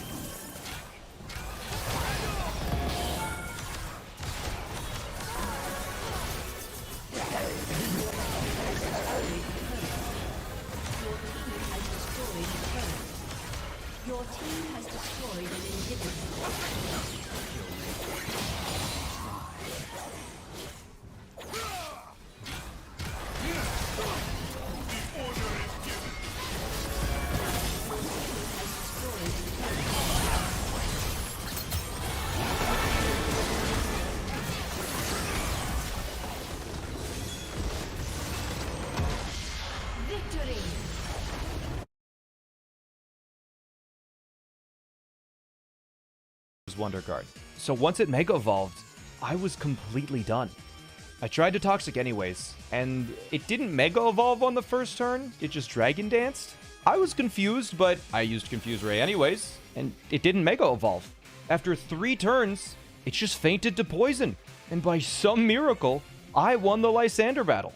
Your team has destroyed an inhibitor. Victory! Wonder Guard. So once it Mega Evolved, I was completely done. I tried to Toxic anyways, and it didn't Mega Evolve on the first turn, it just Dragon Danced. I was confused, but I used Confuse Ray anyways, and it didn't Mega Evolve. After 3 turns, it just fainted to Poison, and by some miracle, I won the Lysander battle.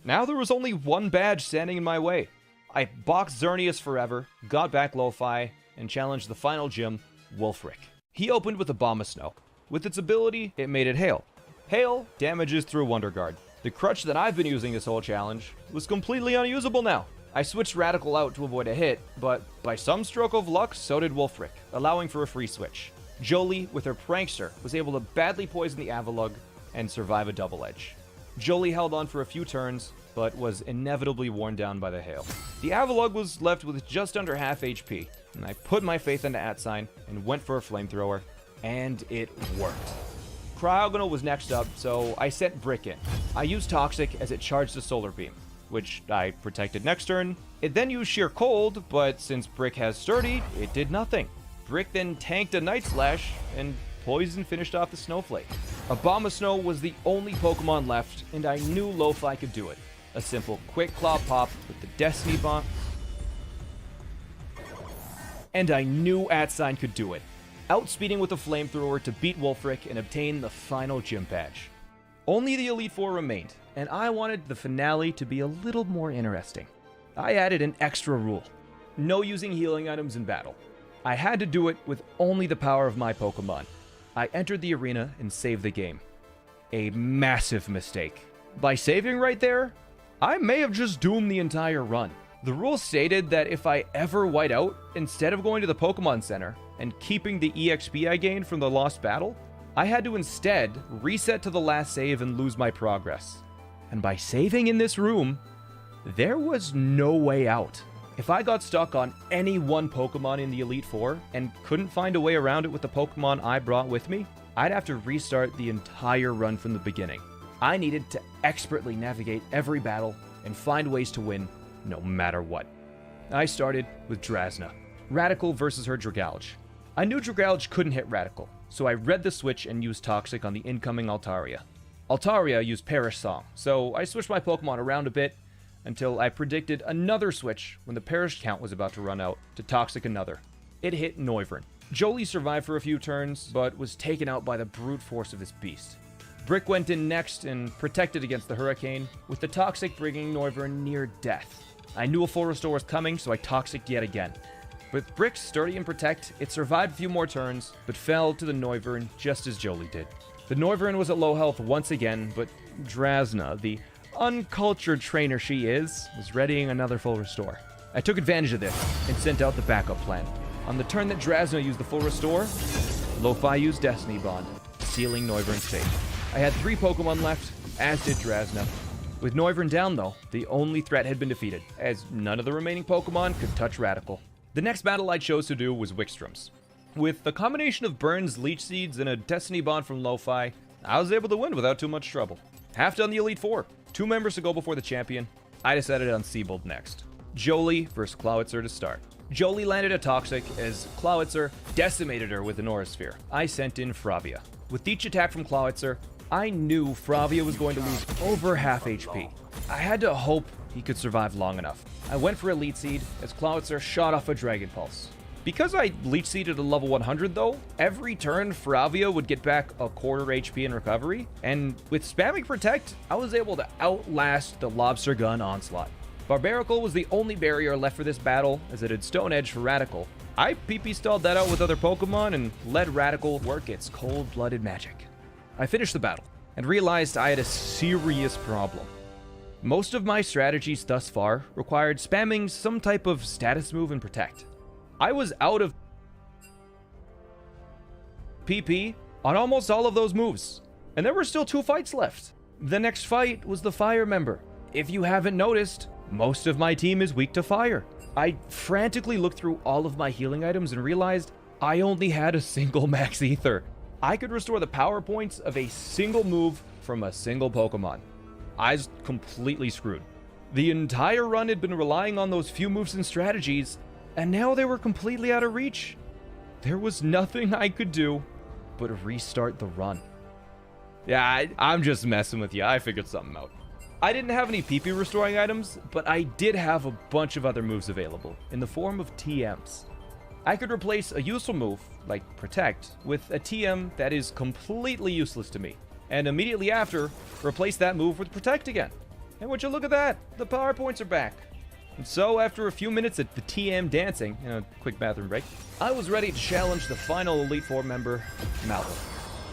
Now there was only one badge standing in my way. I boxed Xerneas forever, got back Lo-Fi, and challenged the final gym, Wulfric. He opened with Abomasnow. With its ability, it made it Hail. Hail damages through Wonder Guard. The crutch that I've been using this whole challenge was completely unusable now. I switched Radical out to avoid a hit, but by some stroke of luck, so did Wulfric, allowing for a free switch. Jolie, with her Prankster, was able to badly poison the Avalugg and survive a double edge. Jolie held on for a few turns, but was inevitably worn down by the hail. The Avalugg was left with just under half HP, and I put my faith into Atsign and went for a Flamethrower, and it worked. Cryogonal was next up, so I sent Brick in. I used Toxic as it charged the Solar Beam, which I protected next turn. It then used Sheer Cold, but since Brick has Sturdy, it did nothing. Brick then tanked a Night Slash, and Poison finished off the Snowflake. Abomasnow was the only Pokemon left, and I knew Lo-Fi could do it. A simple Quick Claw pop with the Destiny Bond, and I knew Atsign could do it. Outspeeding with a Flamethrower to beat Wulfric and obtain the final gym badge. Only the Elite Four remained, and I wanted the finale to be a little more interesting. I added an extra rule. No using healing items in battle. I had to do it with only the power of my Pokemon. I entered the arena and saved the game. A massive mistake. By saving right there, I may have just doomed the entire run. The rule stated that if I ever white out, instead of going to the Pokemon Center and keeping the EXP I gained from the lost battle, I had to instead reset to the last save and lose my progress. And by saving in this room, there was no way out. If I got stuck on any one Pokemon in the Elite Four and couldn't find a way around it with the Pokemon I brought with me, I'd have to restart the entire run from the beginning. I needed to expertly navigate every battle and find ways to win no matter what. I started with Drasna. Radical versus her Dragalge. I knew Dragalge couldn't hit Radical, so I read the switch and used Toxic on the incoming Altaria. Altaria used Perish Song, so I switched my Pokemon around a bit until I predicted another switch when the Perish count was about to run out to Toxic another. It hit Noivern. Jolie survived for a few turns, but was taken out by the brute force of this beast. Brick went in next and protected against the Hurricane, with the Toxic bringing Noivern near death. I knew a full restore was coming, so I Toxic'd yet again. With Brick's Sturdy and Protect, it survived a few more turns, but fell to the Noivern just as Jolie did. The Noivern was at low health once again, but Drasna, the uncultured trainer she is, was readying another full restore. I took advantage of this and sent out the backup plan. On the turn that Drasna used the full restore, Lo-Fi used Destiny Bond, sealing Noivern's fate. I had 3 Pokemon left, as did Drasna. With Noivern down though, the only threat had been defeated, as none of the remaining Pokemon could touch Radical. The next battle I chose to do was Wikstrom's. With the combination of Burns, Leech Seeds, and a Destiny Bond from Lo-Fi, I was able to win without too much trouble. Half done the Elite Four. 2 members to go before the champion. I decided on Seabold next. Jolie versus Clawitzer to start. Jolie landed a Toxic as Clawitzer decimated her with an Aura Sphere. I sent in Fravia. With each attack from Clawitzer, I knew Fravia was going to lose over half HP. I had to hope he could survive long enough. I went for Elite Seed as Clawitzer shot off a Dragon Pulse. Because I Leech Seeded a level 100 though, every turn Fravia would get back a quarter HP in recovery, and with spamming Protect, I was able to outlast the Lobster Gun onslaught. Barbaracle was the only barrier left for this battle, as it had Stone Edge for Radical. I PP stalled that out with other Pokemon and let Radical work its cold-blooded magic. I finished the battle, and realized I had a serious problem. Most of my strategies thus far required spamming some type of status move and Protect. I was out of PP on almost all of those moves. And there were still 2 fights left. The next fight was the fire member. If you haven't noticed, most of my team is weak to fire. I frantically looked through all of my healing items and realized I only had a single max ether. I could restore the power points of a single move from a single Pokemon. I was completely screwed. The entire run had been relying on those few moves and strategies, and now they were completely out of reach. There was nothing I could do but restart the run. Yeah, I'm just messing with you. I figured something out. I didn't have any PP restoring items, but I did have a bunch of other moves available in the form of TMs. I could replace a useful move, like Protect, with a TM that is completely useless to me, and immediately after, replace that move with Protect again. And would you look at that, the power points are back. And so, after a few minutes at the TM dancing, and a quick bathroom break, I was ready to challenge the final Elite Four member, Mallow.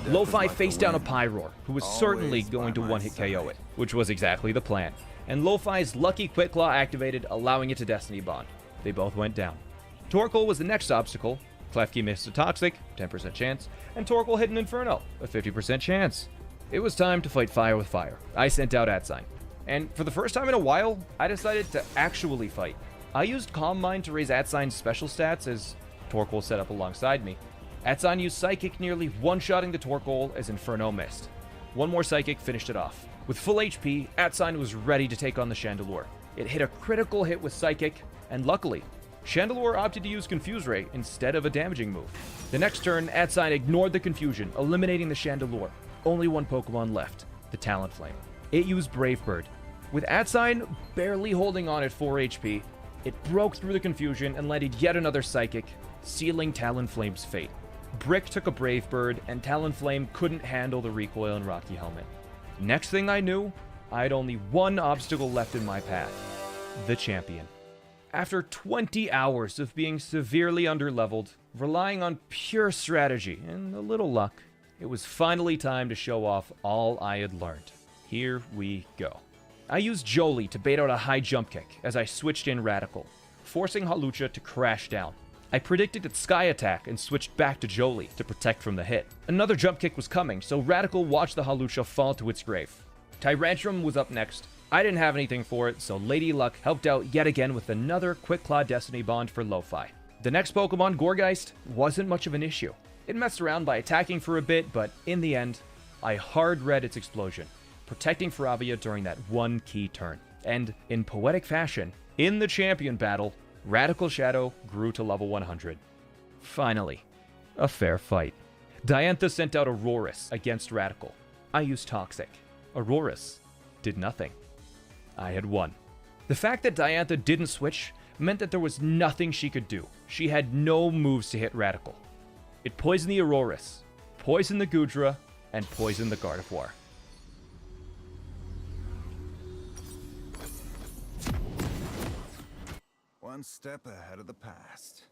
Lo-Fi faced down a Pyroar, who was certainly going to one-hit KO it, which was exactly the plan. And Lo-Fi's lucky Quick Claw activated, allowing it to Destiny Bond. They both went down. Torkoal was the next obstacle. Klefki missed a Toxic, 10% chance, and Torkoal hit an Inferno, a 50% chance. It was time to fight fire with fire. I sent out Atsign. And for the first time in a while, I decided to actually fight. I used Calm Mind to raise Atsign's special stats as Torkoal set up alongside me. Atsign used Psychic, nearly one-shotting the Torkoal as Inferno missed. One more Psychic finished it off. With full HP, Atsign was ready to take on the Chandelure. It hit a critical hit with Psychic, and luckily, Chandelure opted to use Confuse Ray instead of a damaging move. The next turn, Atsign ignored the confusion, eliminating the Chandelure. Only one Pokemon left, the Talonflame. It used Brave Bird. With Atsign barely holding on at 4 HP, it broke through the confusion and landed yet another Psychic, sealing Talonflame's fate. Brick took a Brave Bird, and Talonflame couldn't handle the recoil in Rocky Helmet. Next thing I knew, I had only one obstacle left in my path, the champion. After 20 hours of being severely underleveled, relying on pure strategy and a little luck, it was finally time to show off all I had learned. Here we go. I used Jolie to bait out a high jump kick as I switched in Radical, forcing Hawlucha to crash down. I predicted its Sky Attack and switched back to Jolie to protect from the hit. Another jump kick was coming, so Radical watched the Hawlucha fall to its grave. Tyrantrum was up next. I didn't have anything for it, so Lady Luck helped out yet again with another Quick Claw Destiny Bond for Lo-Fi. The next Pokemon, Gourgeist, wasn't much of an issue. It messed around by attacking for a bit, but in the end, I hard read its explosion, protecting Faravia during that one key turn. And in poetic fashion, in the champion battle, Radical Shadow grew to level 100. Finally, a fair fight. Diantha sent out Aurorus against Radical. I used Toxic. Aurorus did nothing. I had won. The fact that Diantha didn't switch meant that there was nothing she could do. She had no moves to hit Radical. It poisoned the Aurorus, poisoned the Goodra, and poisoned the Gardevoir. One step ahead of the past.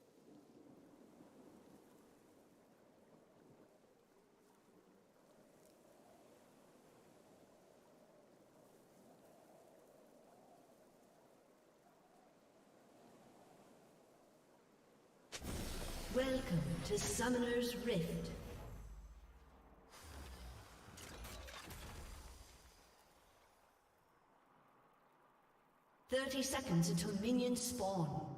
Welcome to Summoner's Rift. "30 seconds until minions spawn."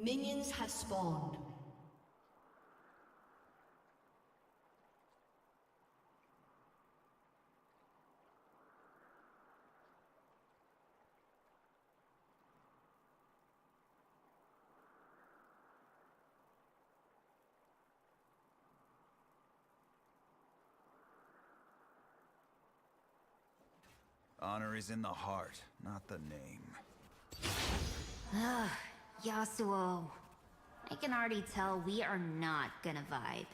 Minions have spawned. Honor is in the heart, not the name. Yasuo. I can already tell we are not gonna vibe.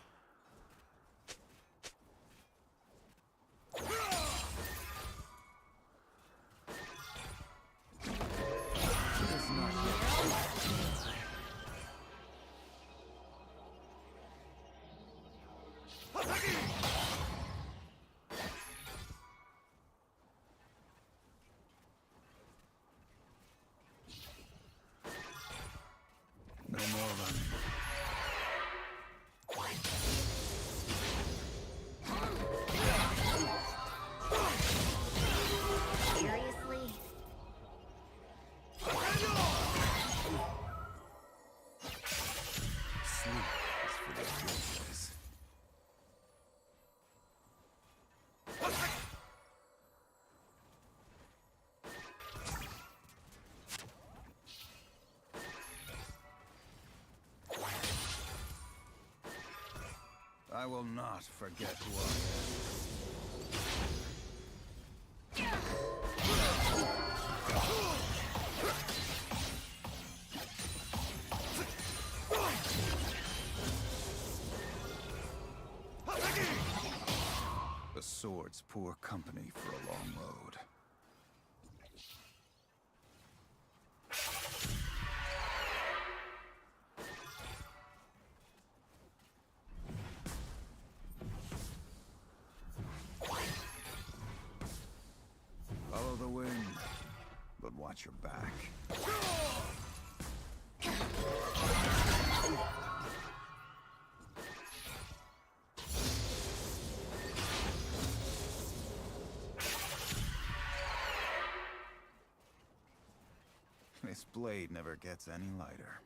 I will not forget who I am. The sword's poor company for a long road. Follow the wind, but watch your back. This blade never gets any lighter.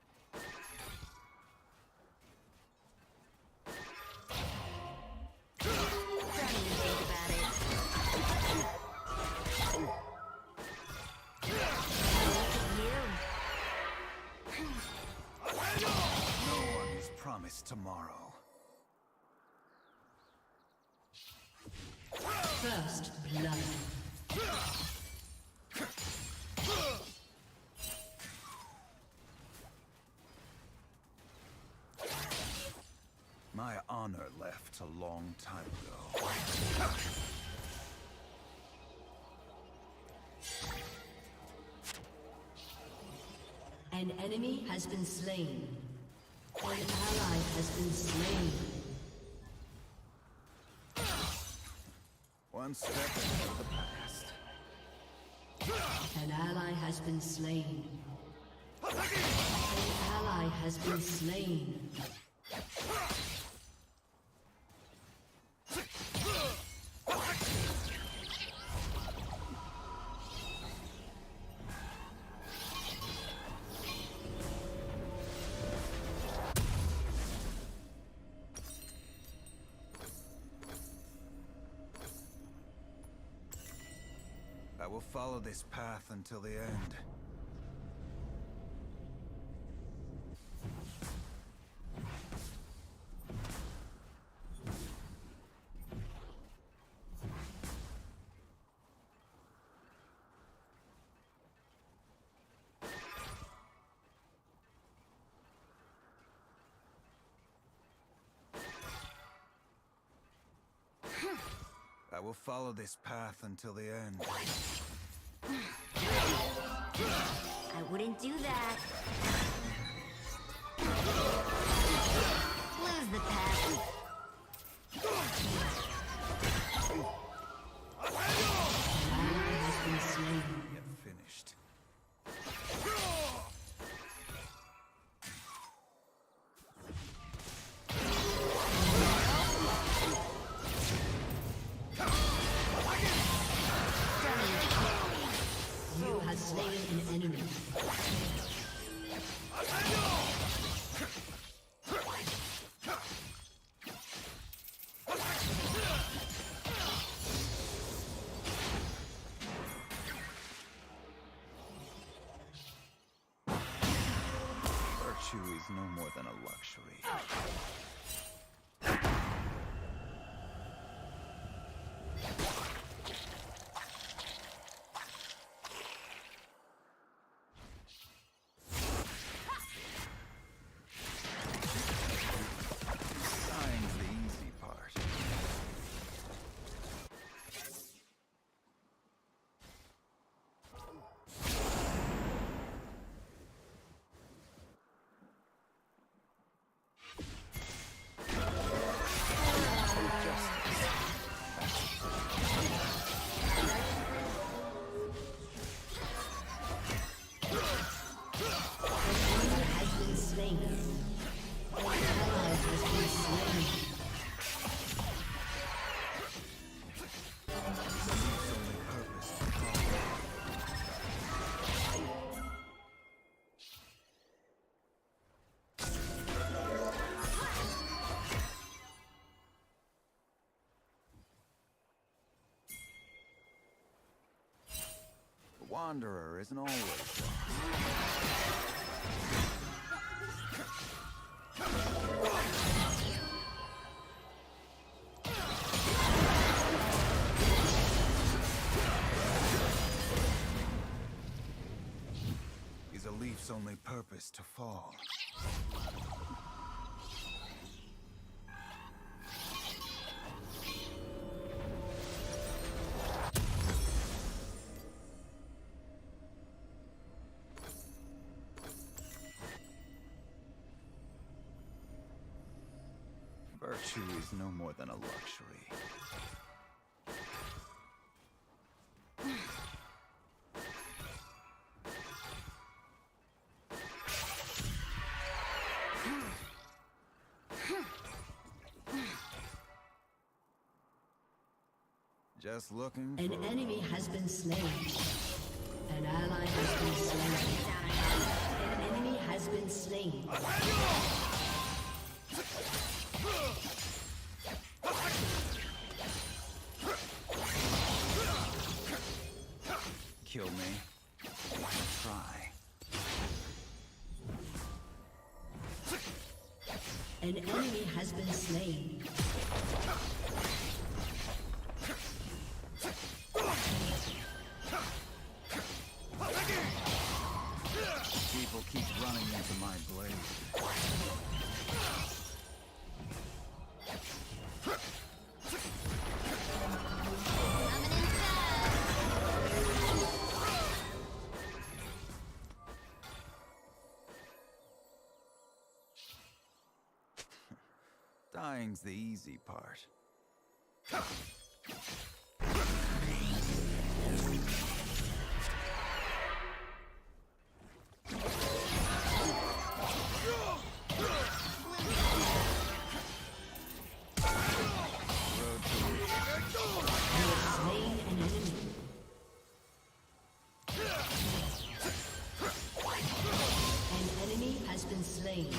Don't even think about it. Look at you. No one is promised tomorrow. First blood. My honor left a long time ago. An enemy has been slain. An ally has been slain. One step into the past. An ally has been slain. An ally has been slain. I will follow this path until the end. I will follow this path until the end. I wouldn't do that. Lose the path. Ally has been slain. Yet finished. You have slain an enemy. Virtue is no more than a luxury. Dying's the easy part. Has been slain. An ally has been slain. Its only purpose to follow. The Wanderer isn't always lost. bravest to fall. Virtue is no more than a luxury. Just looking for An enemy has been slain. An ally has been slain. An enemy has been slain. kill me. Try. An enemy has been slain. People keep running into my blade. Dying's the easy part. Slain an enemy. An enemy has been slain.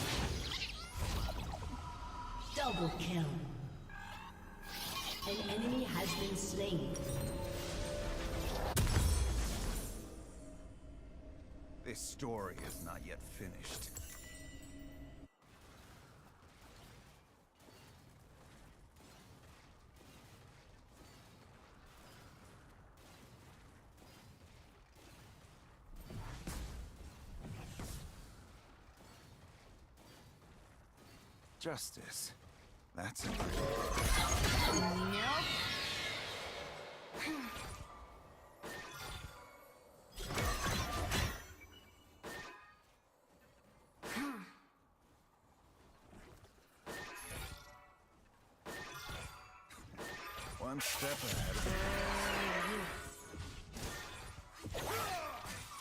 Double kill. An enemy has been slain. This story is not yet finished. Justice. That's a one step ahead of the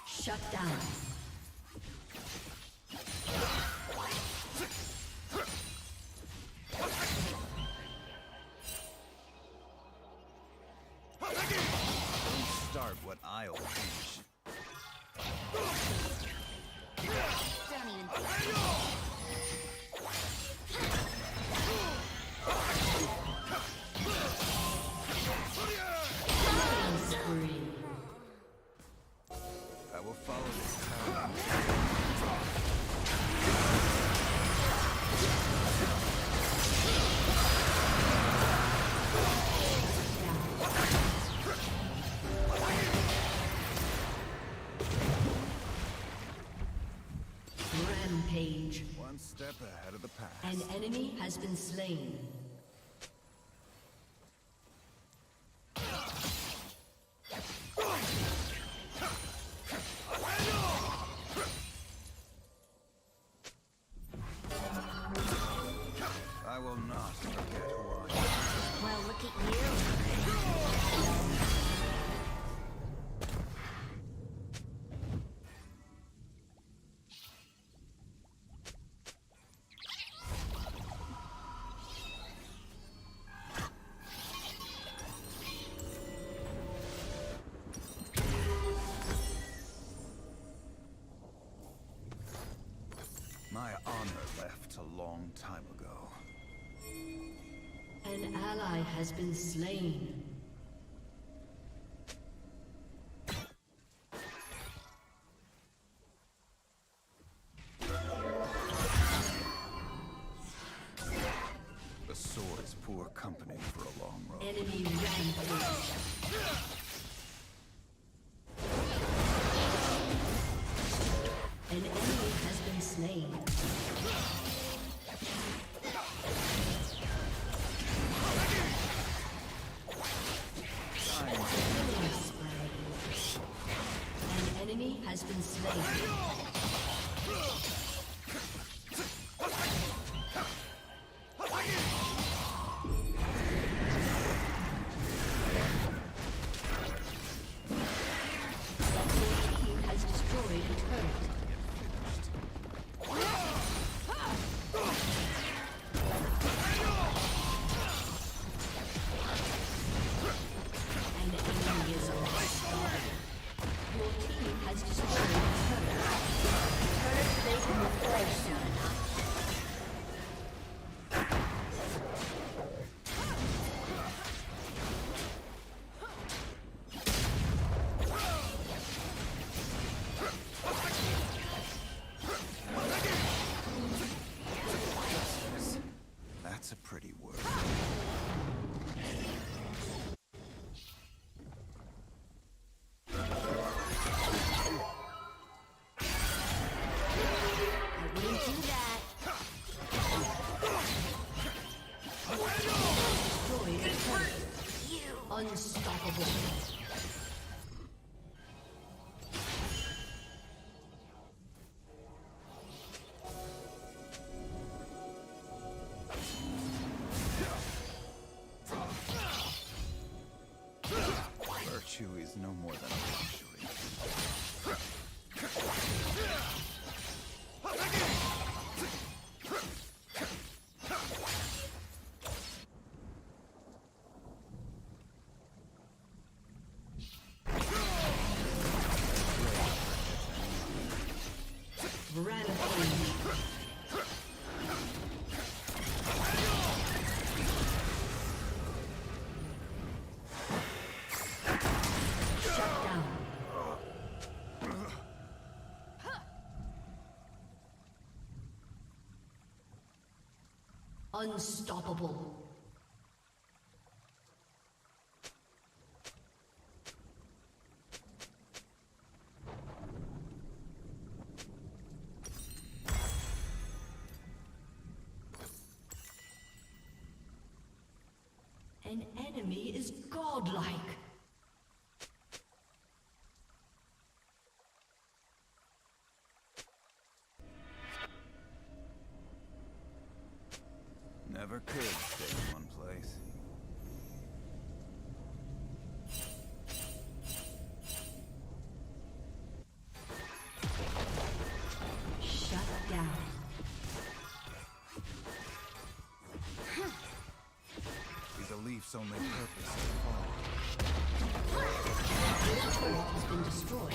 Shut down. start what I'll finish. Don't even Spree. I will follow this power. Rampage. One step ahead of the pack. An enemy has been slain. I will not forget who I am. well, look at you. My honor left a long time ago. An ally has been slain. The sword's poor company for a long road. Enemy rampage. An enemy has been enemy has been slain. That's a pretty word. I wouldn't do that. Destroyed a turret. Unstoppable. Virtue is no more than a luxury. Rampage. Shut down. Unstoppable. An enemy is godlike. Never could stay in one place. Shut down. These beliefs only purpose to fall. Your turret has been destroyed.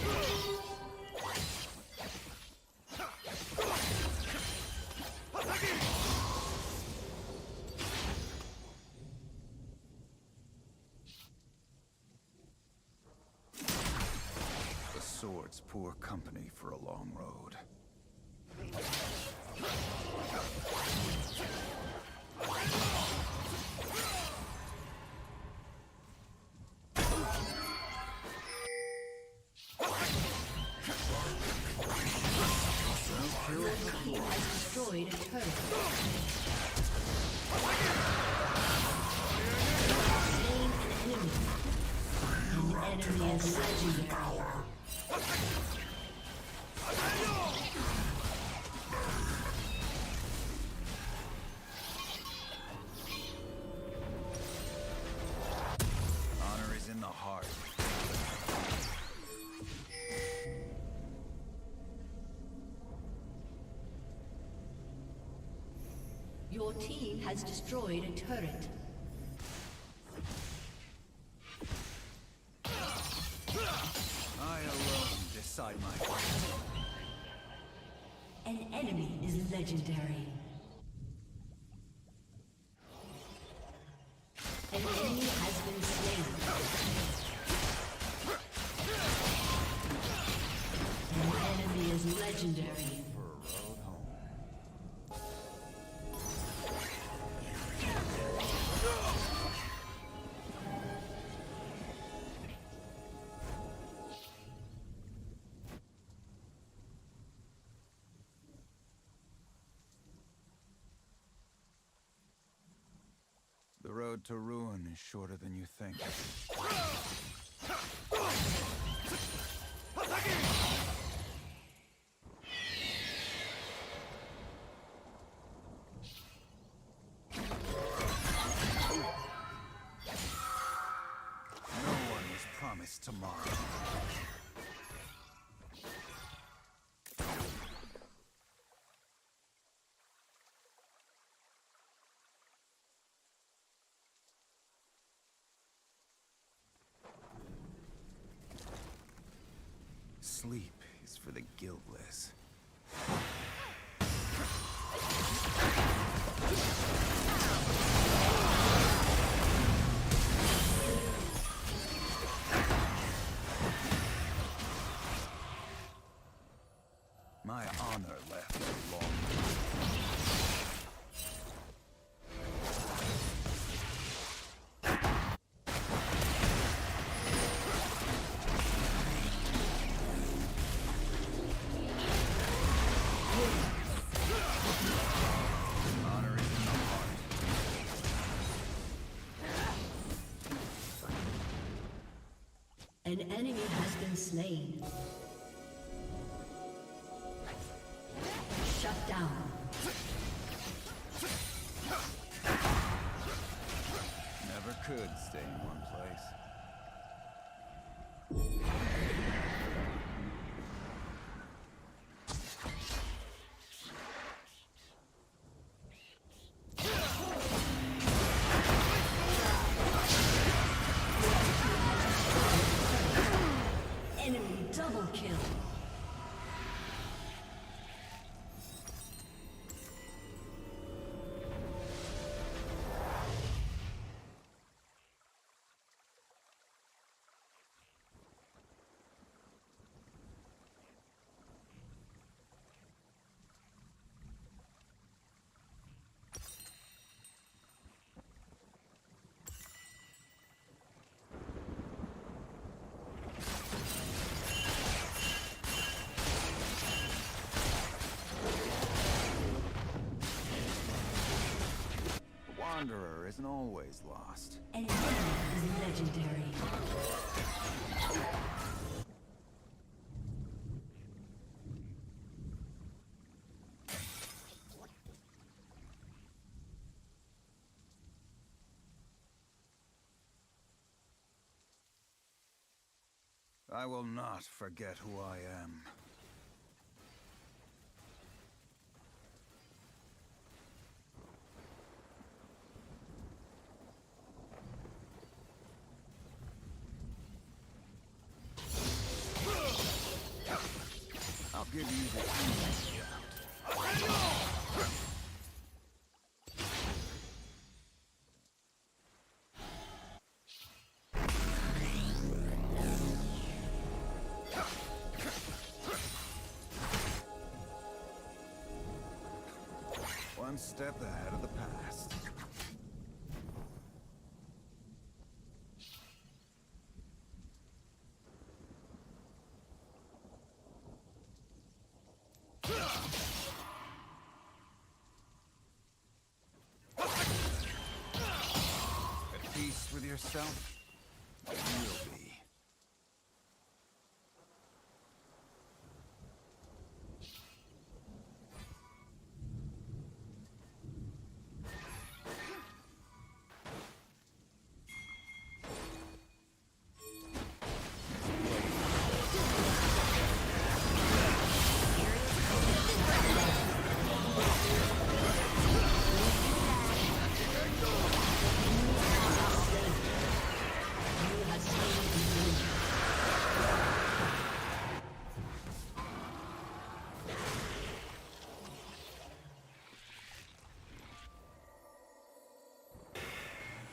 The sword's poor company for a long road. Your team has destroyed a turret. Slain an enemy. An enemy is legendary. Honor is in the heart. Your team has destroyed a turret. I alone decide my fate. An enemy is legendary. An enemy has been slain. An enemy is legendary. For a road home. The road to ruin is shorter than you think. No one was promised tomorrow. Sleep is for the guiltless. My honor left alone. Honor is in the heart. An enemy has been slain. Shut down. Never could stay in one place. Enemy double kill. The Wanderer isn't always lost. An enemy is legendary. I will not forget who I am. I'll give you the easy route. One step ahead of the past. At peace with yourself? You will be. You have slain the enemy.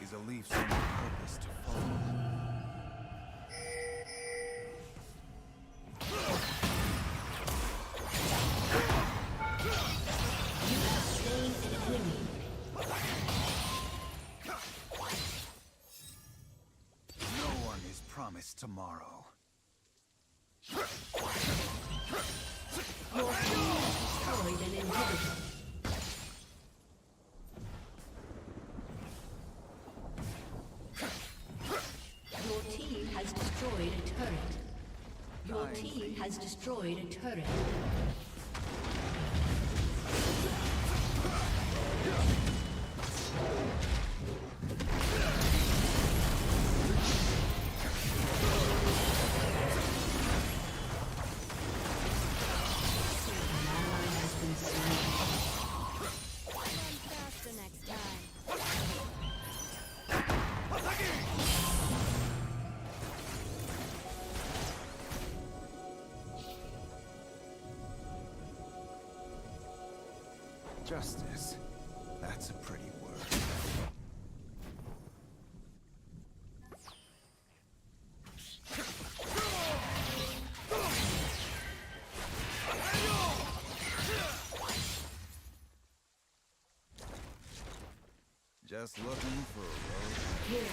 These a leaf some purpose to follow. You have slain an enemy. No one is promised tomorrow. Your team has destroyed an inhibitor. Your team has destroyed a turret. Your team has destroyed a turret. Justice. That's a pretty word. Just looking for a road.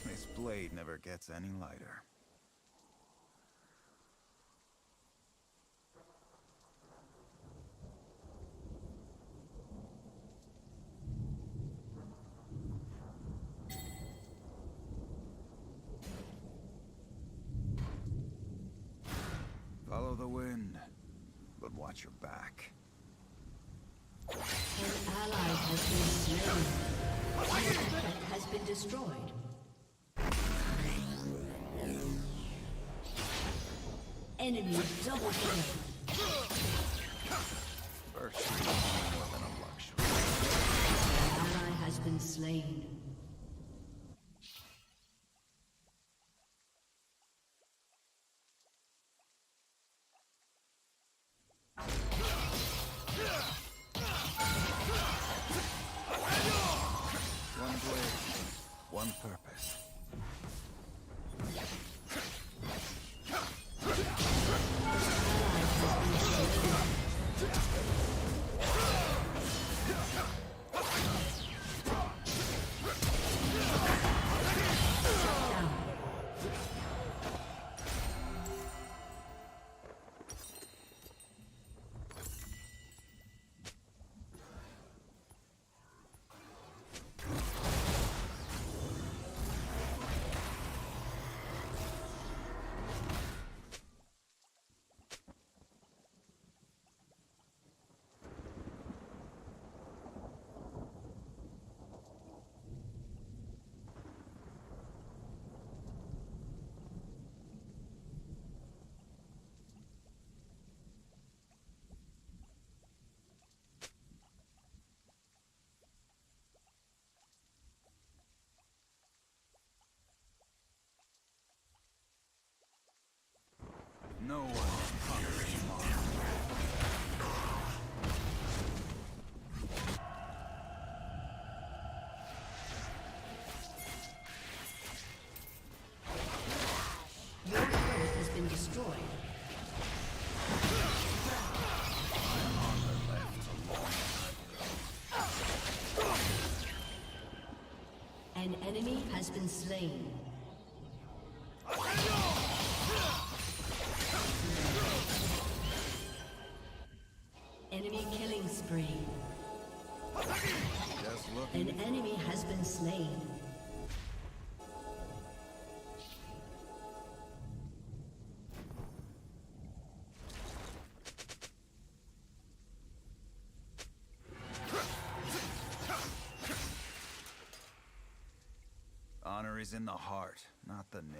This blade never gets any lighter. Follow the wind, but watch your back. An ally has been slain. Your turret has been destroyed. Enemy double kill. Virtue is more than a luxury. An ally has been slain. One blade, one purpose. No one conquers tomorrow. Your turret has been destroyed. An enemy has been slain. Enemy killing spree. Just looking. An enemy has been slain. Honor is in the heart, not the name.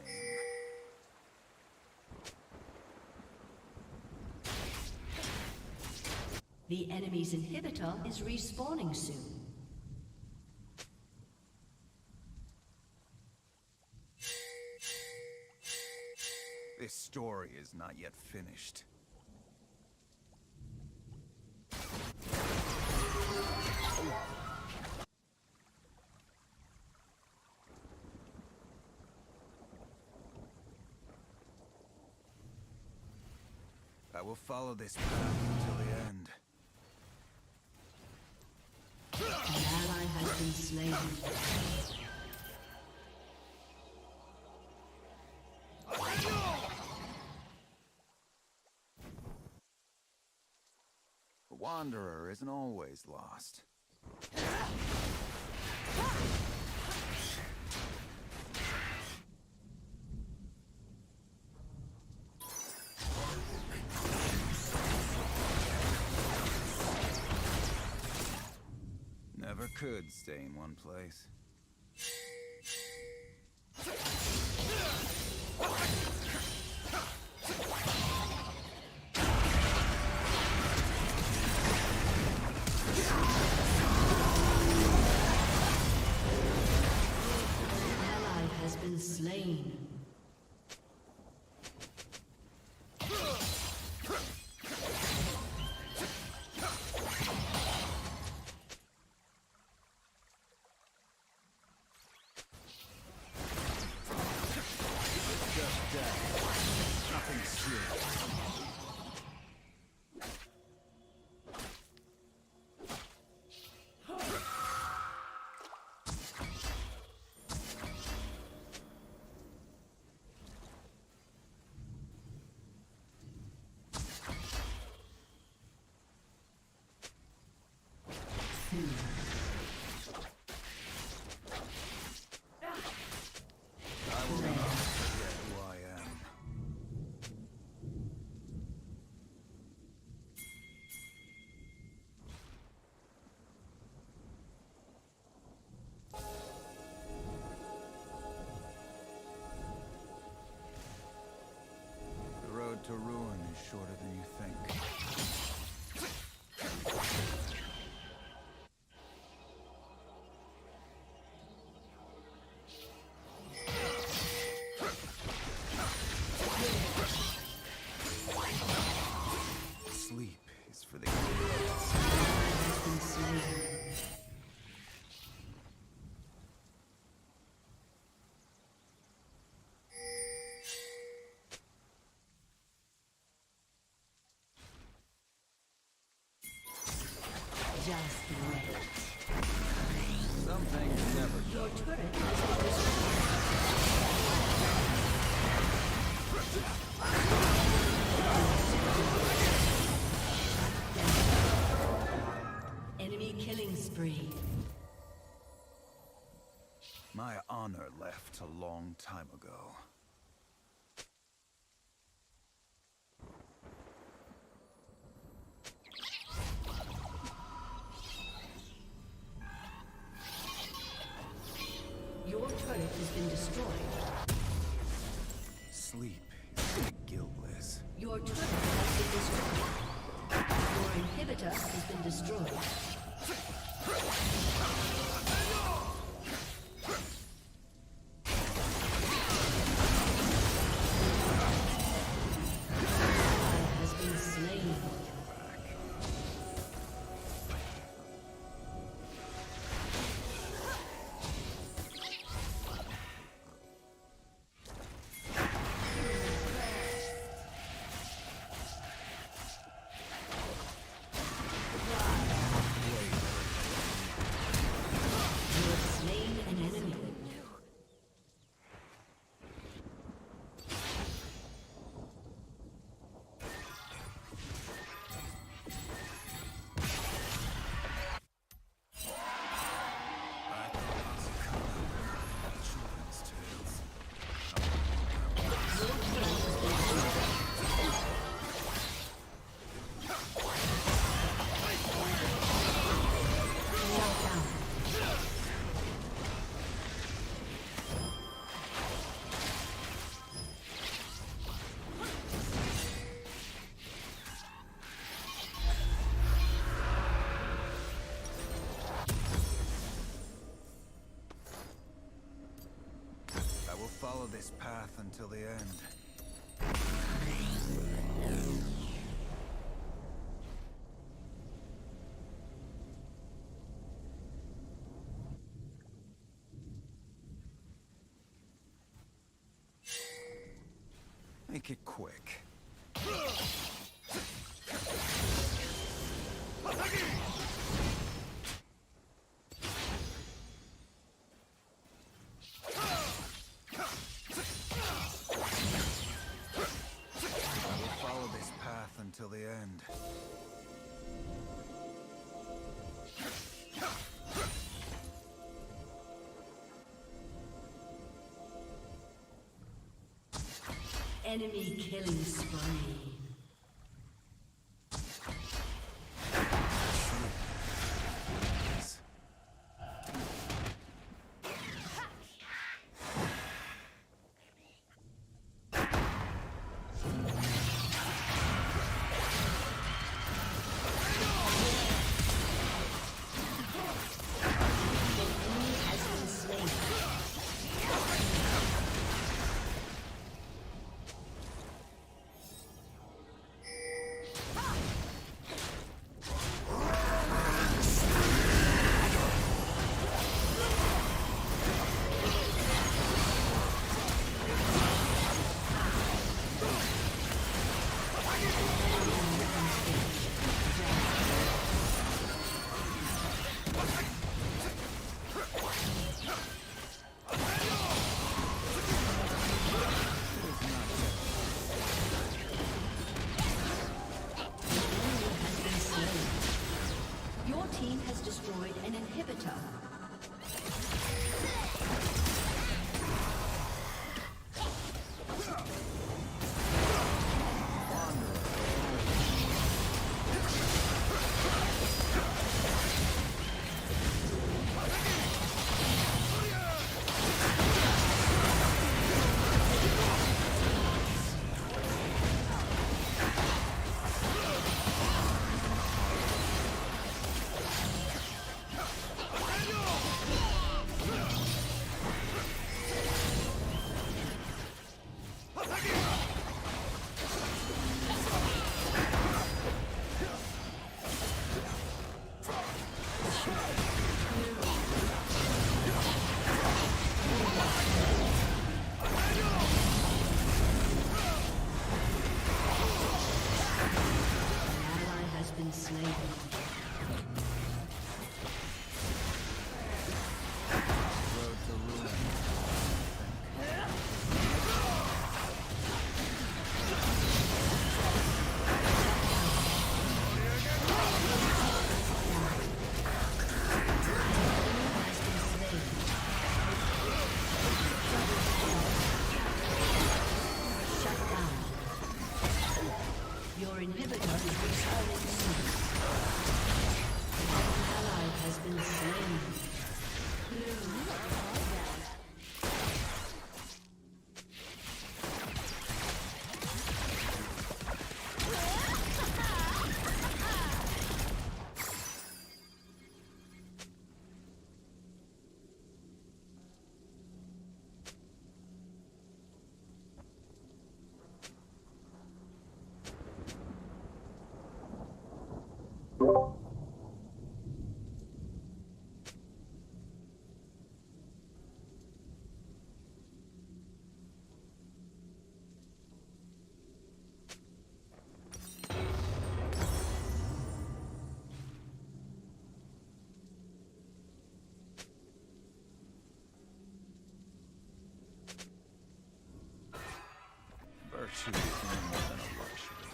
The enemy's inhibitor is respawning soon. This story is not yet finished. will follow this path until the end. An ally has been slain. The Wanderer isn't always lost. Never could stay in one place. Ally has been slain. Just death. Nothing serious. I will not forget who I am. The road to ruin is shorter than you think. Sleep is for the Has been slain. Just wait. Some things never Your done. turret has been destroyed. Enemy killing spree. My honor left a long time ago. Your turret has been destroyed. Sleep is for the guiltless. Your turret has been destroyed. Your inhibitor has been destroyed. Ally has been slain. You have slain an enemy. I thought it was a children's tales. Shut down. I will follow this path until the end. Make it quick. Enemy killing spree. Your team has destroyed an inhibitor. Virtue is no more than a luxury.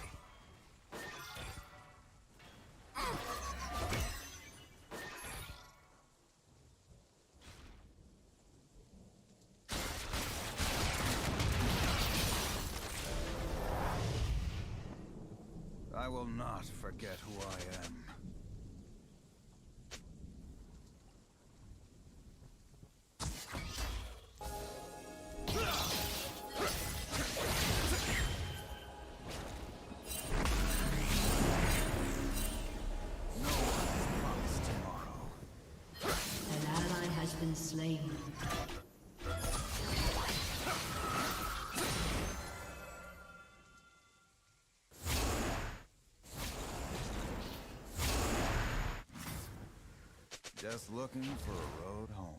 I will not forget who I am. Been slain. Just looking for a road home.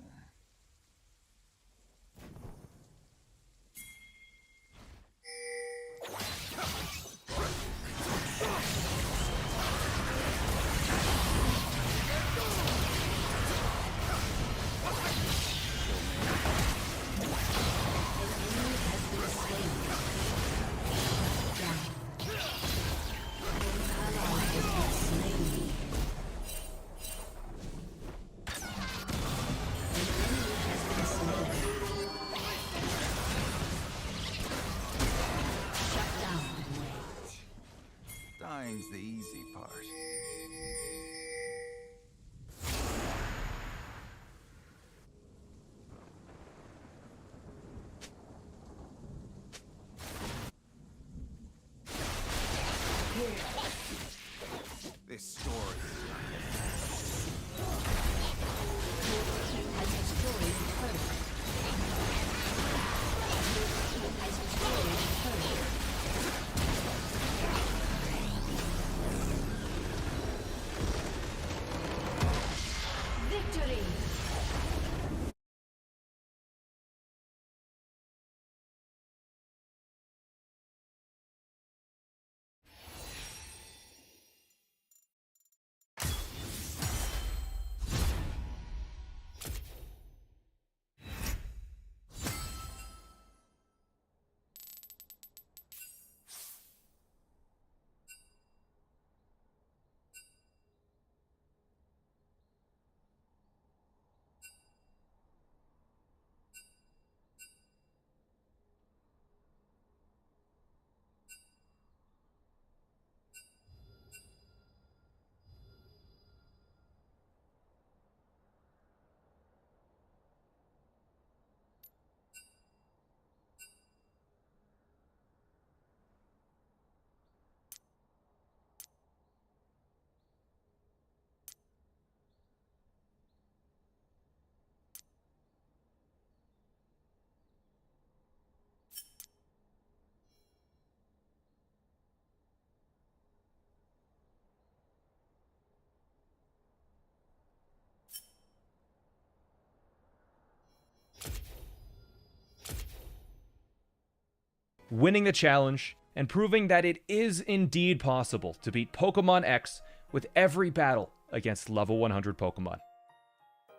winning the challenge, and proving that it is indeed possible to beat Pokemon X with every battle against level 100 Pokemon.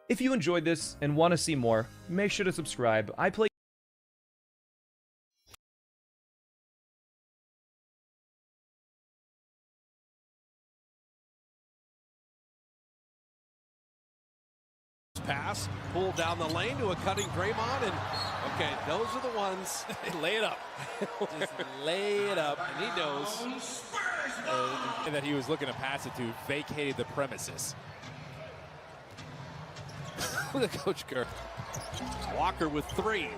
If you enjoyed this and want to see more, make sure to subscribe. I play pass, pulled down the lane to a cutting Draymond, and okay, those are the ones. Lay it up. Just lay it up, and he knows that he was looking to pass it to vacated the premises. the Coach Kerr. Walker with 3,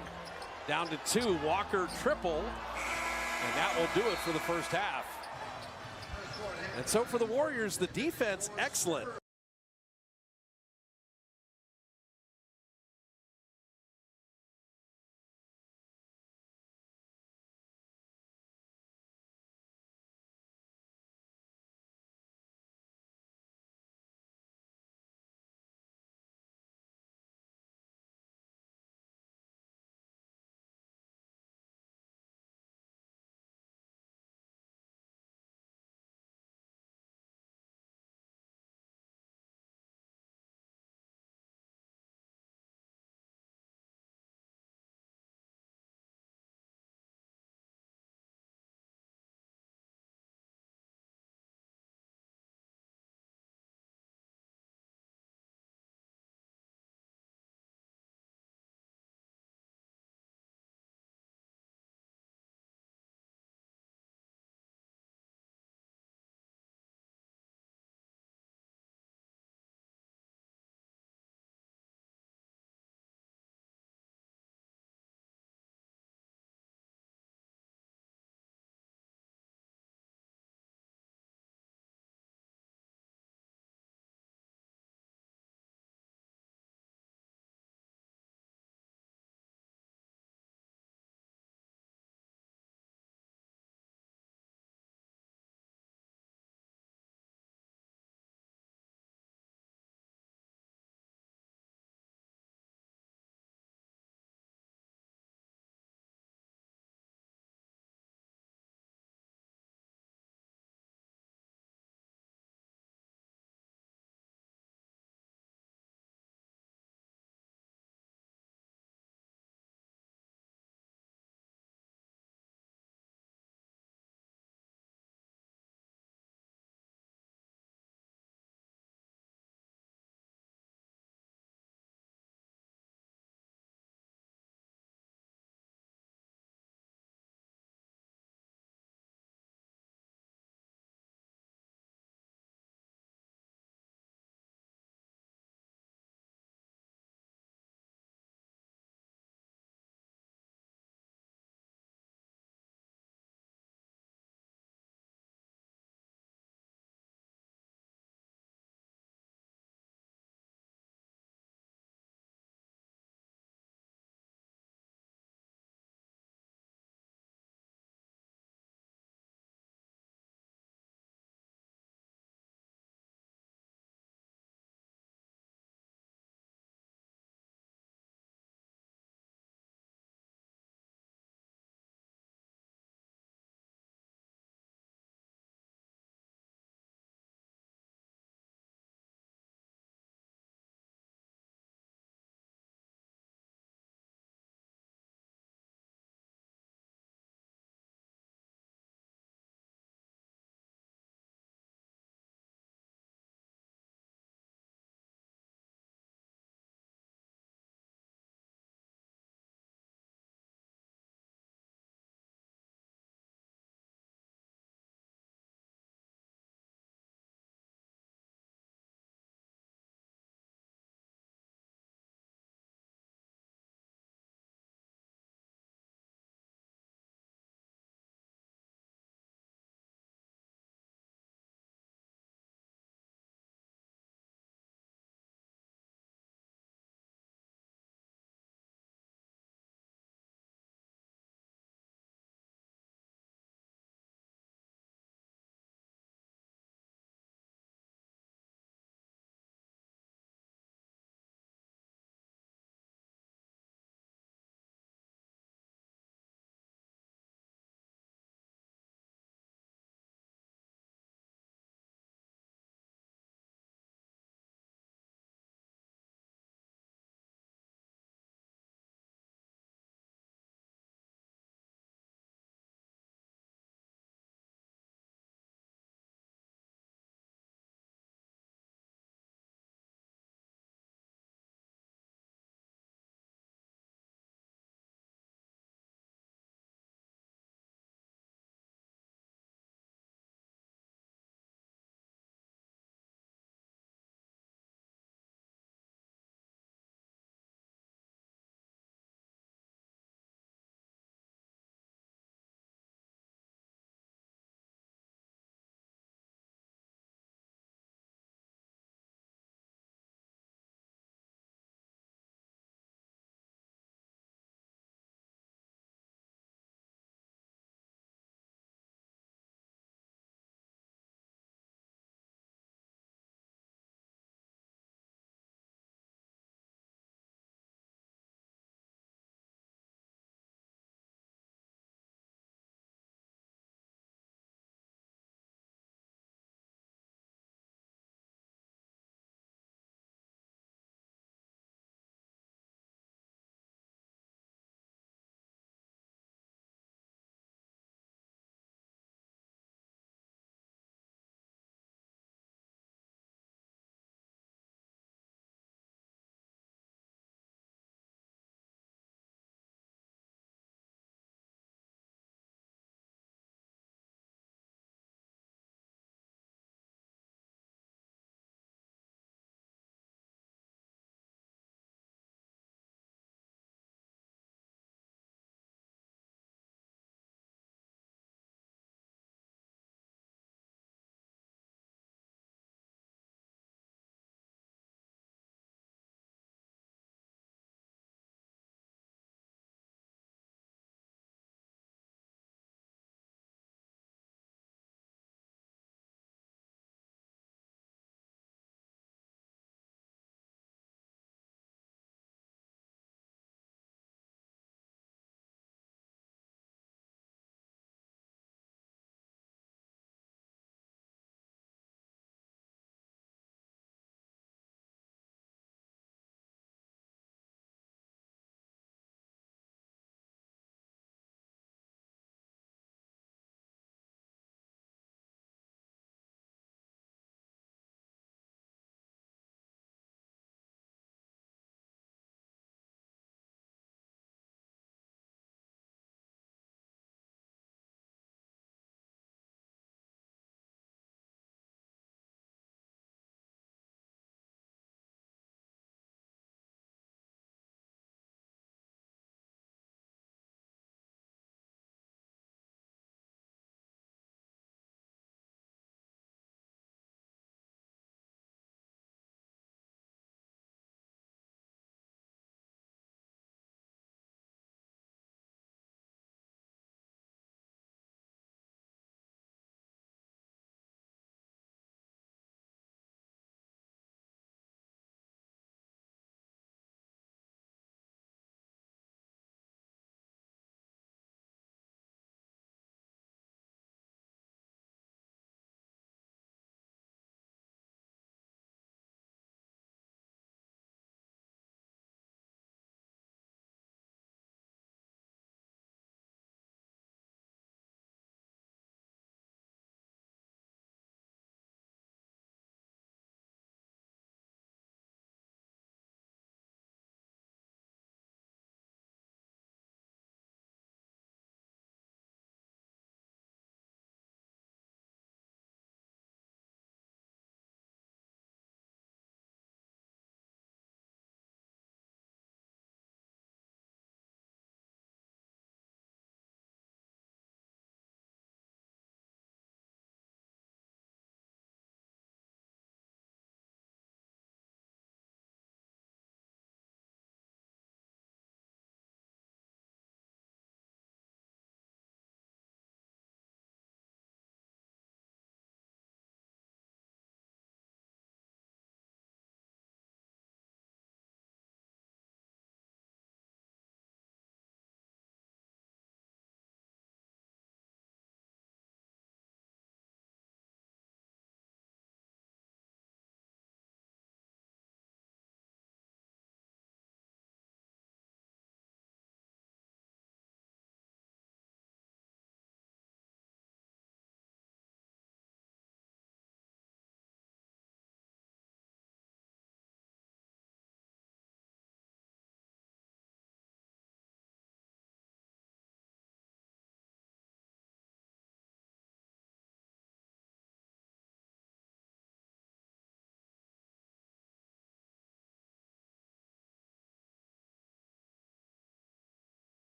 down to 2. Walker triple, and that will do it for the first half. And so for the Warriors, the defense excellent.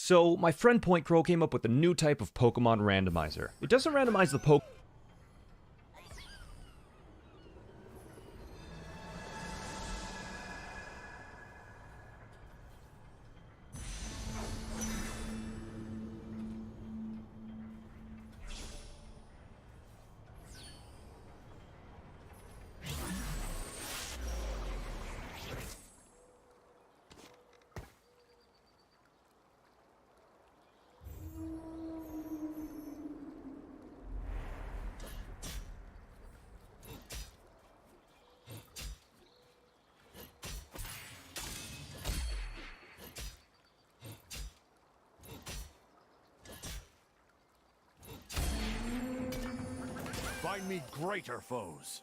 So, my friend Point Crow came up with a new type of Pokemon randomizer. It doesn't randomize the Pokemon. Find me greater foes.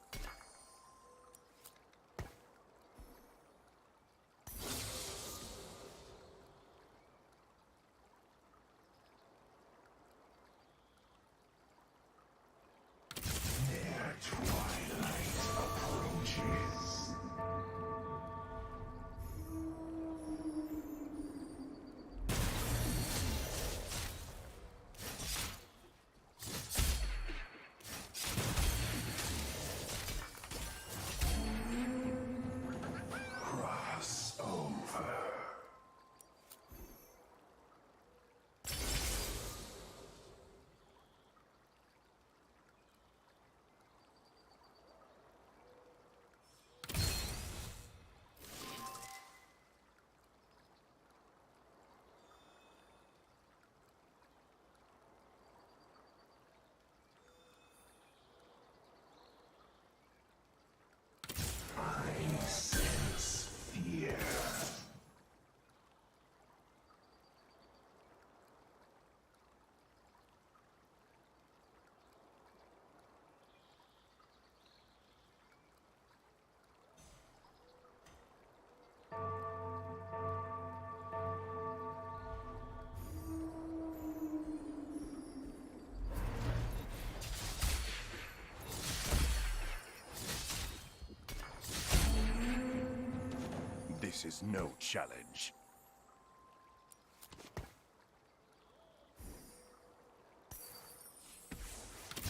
This is no challenge.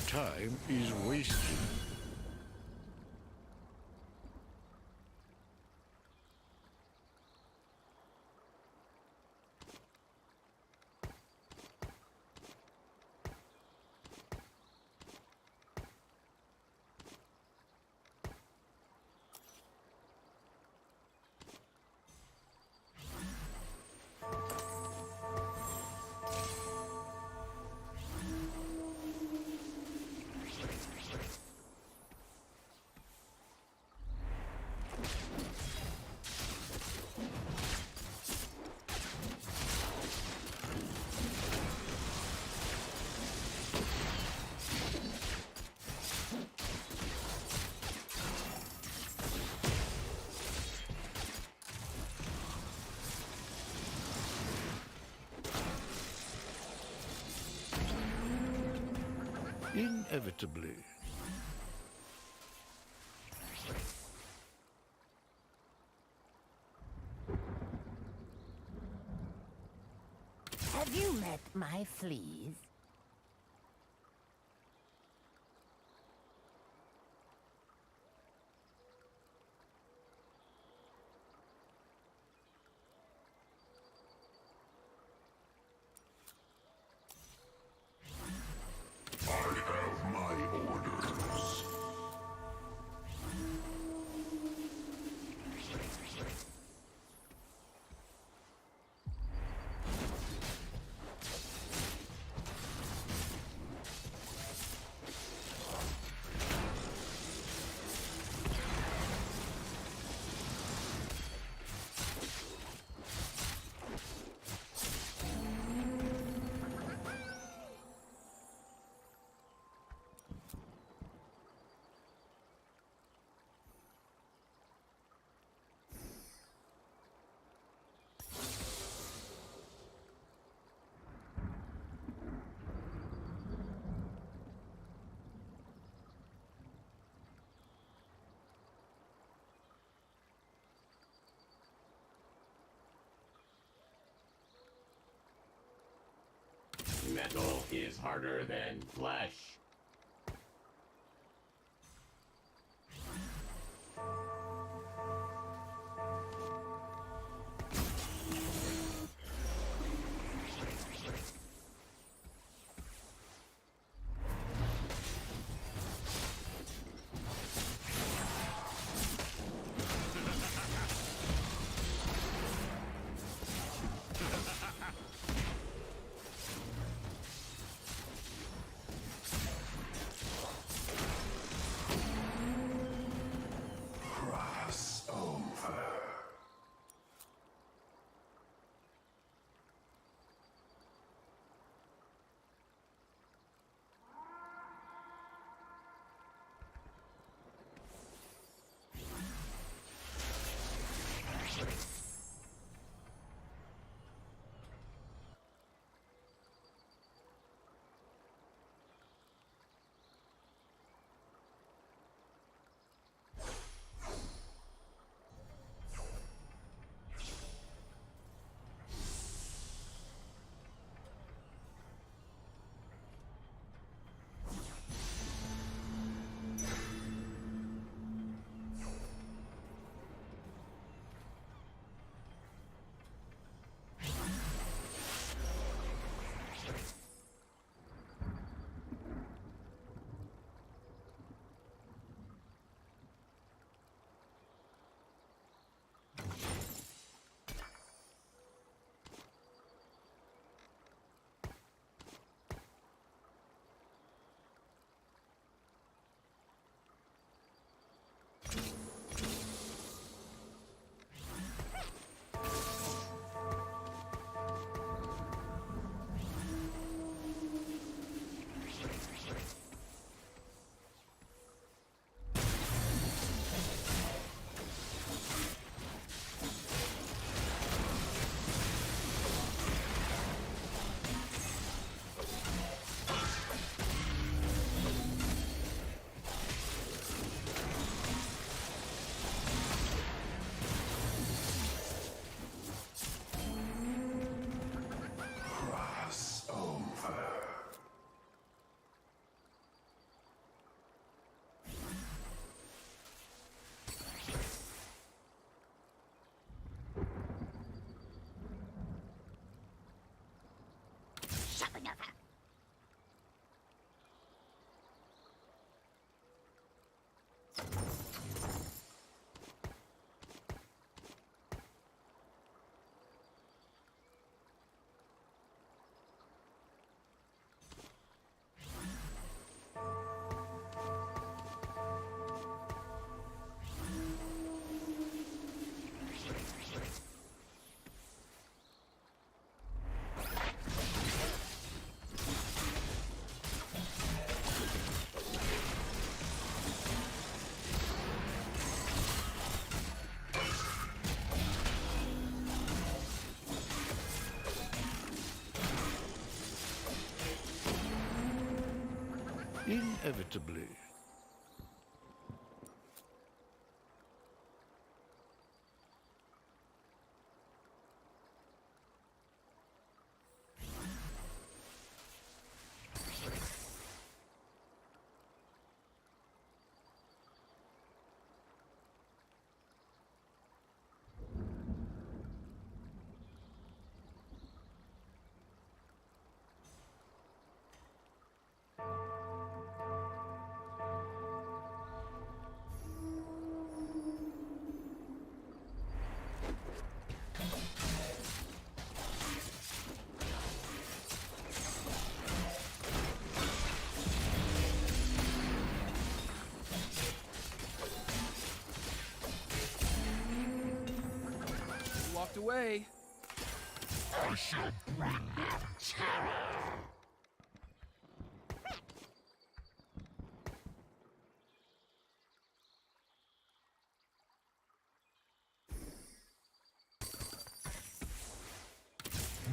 Time is wasted. Inevitably. Have you met my fleas? I have my orders. Metal is harder than flesh. Inevitably. Walked away. I shall bring you terror.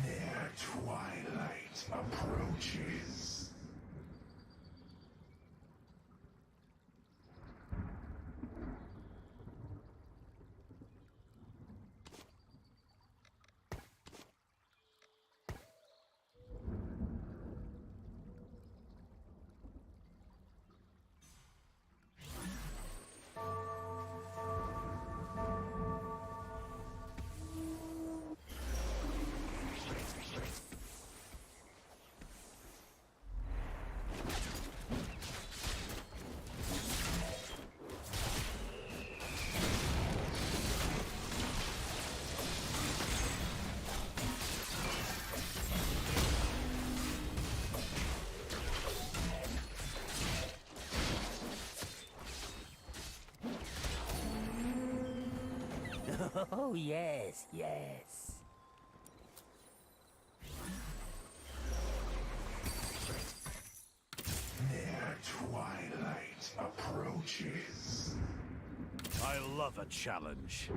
Their twilight approaches. Oh, yes, yes. Their twilight approaches. I love a challenge.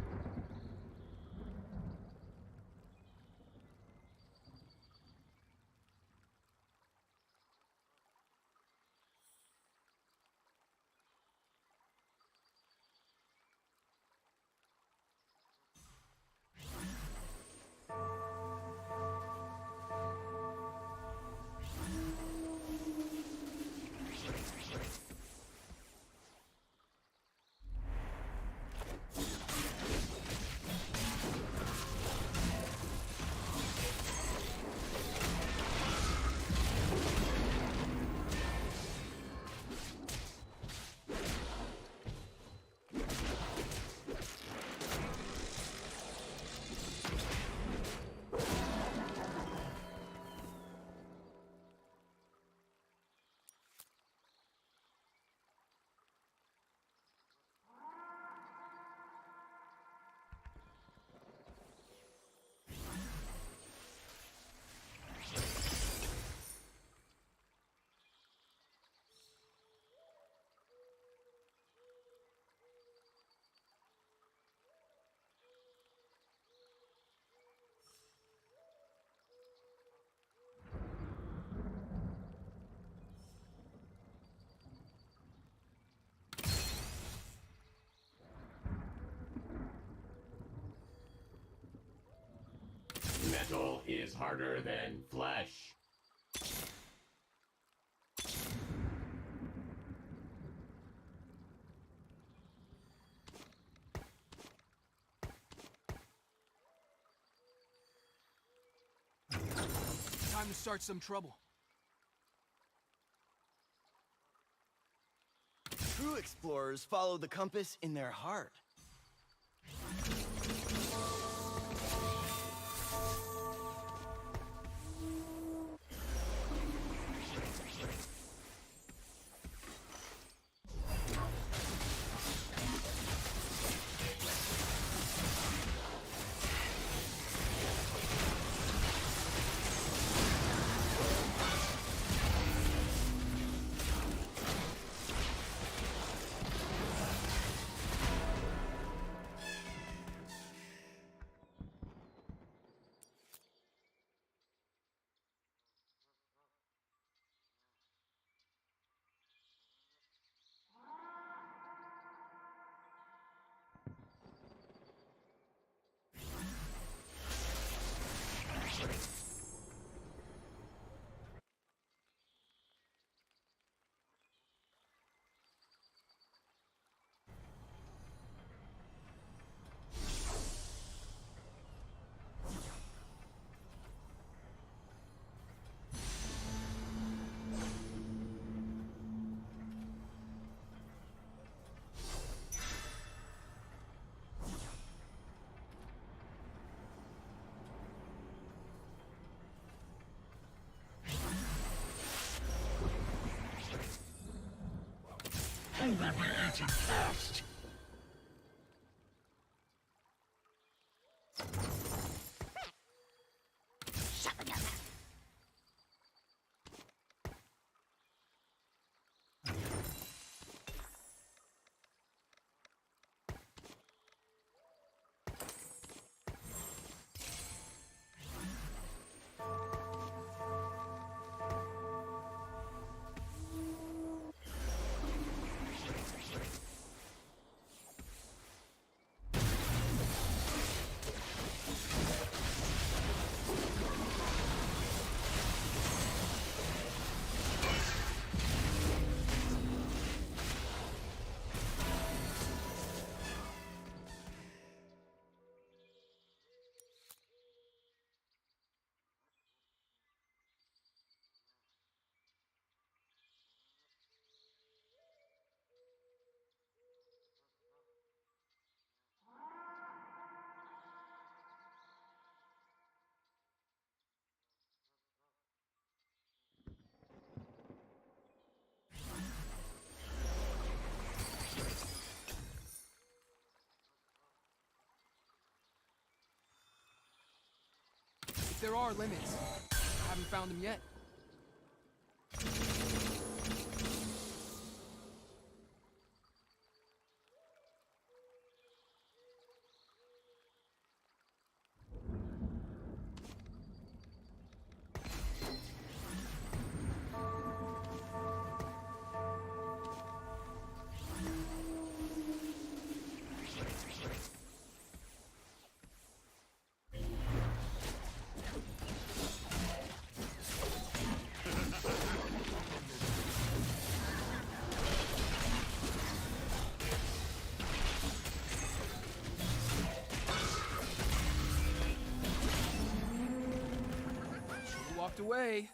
Metal is harder than flesh. Time to start some trouble. True explorers follow the compass in their heart. I will be eaten first. there are limits. I haven't found them yet. Walked away.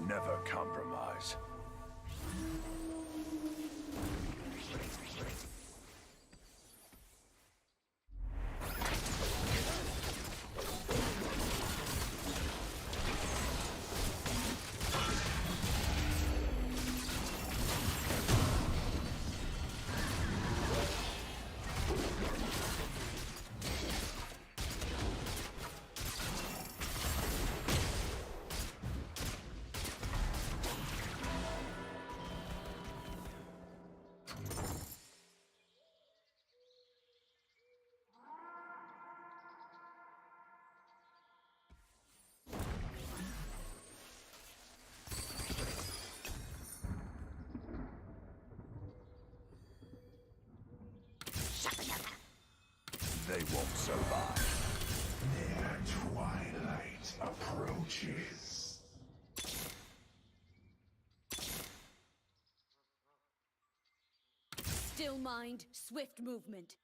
Never compromise. They won't survive. Their twilight approaches. Still mind, swift movement.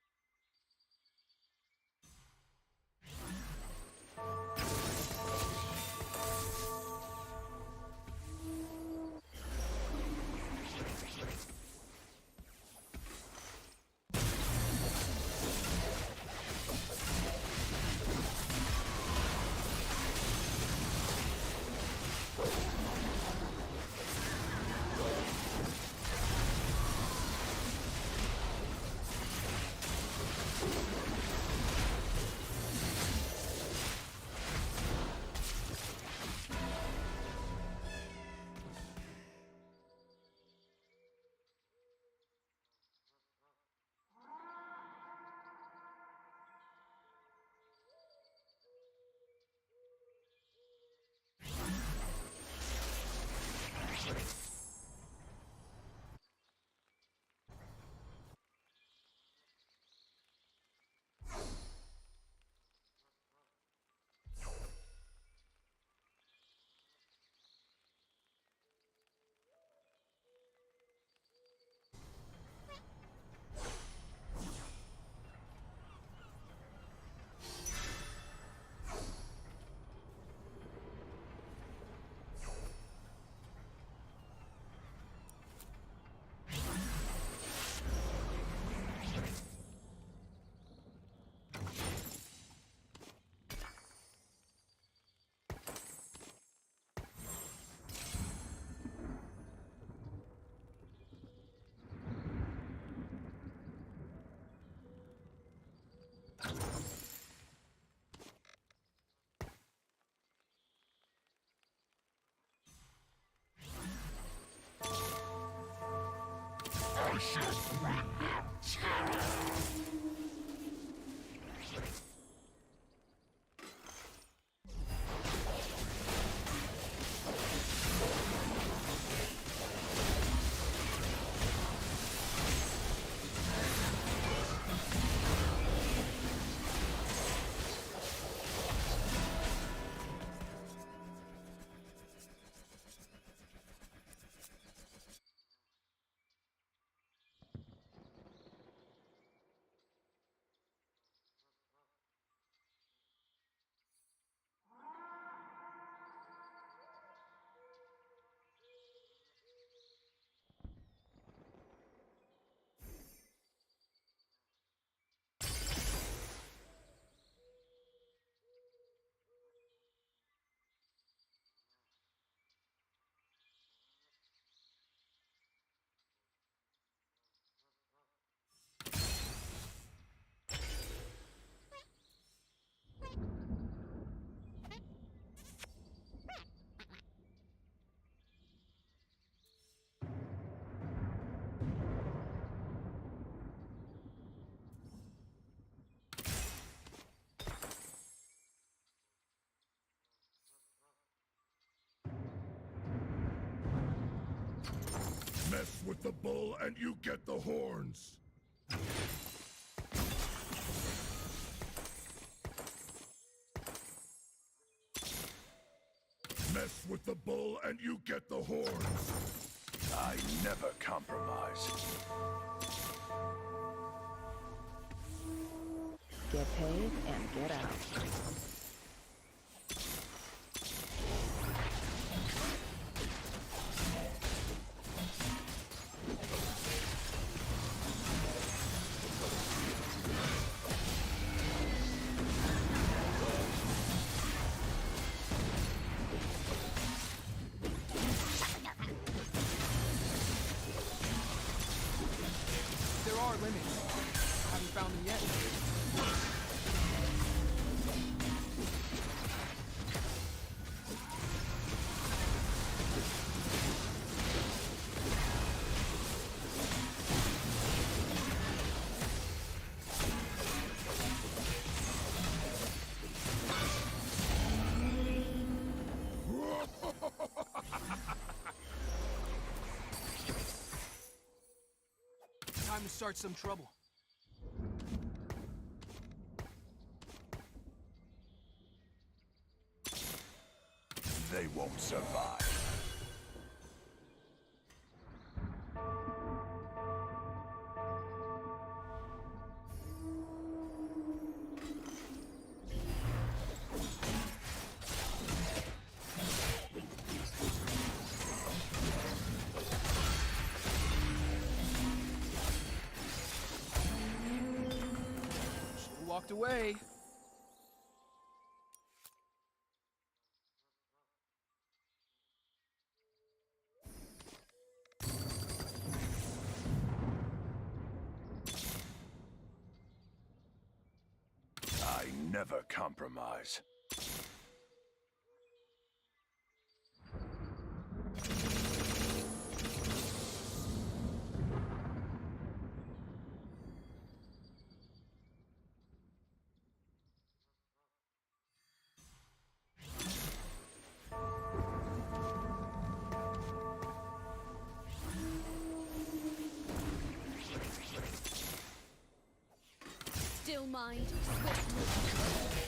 I shall bring them terror. Mess with the bull and you get the horns. Mess with the bull and you get the horns. I never compromise. Get paid and get out. There are limits. Haven't found them yet. Time to start some trouble. They won't survive. Should've walked away. I never compromise. Still mind, swift movement.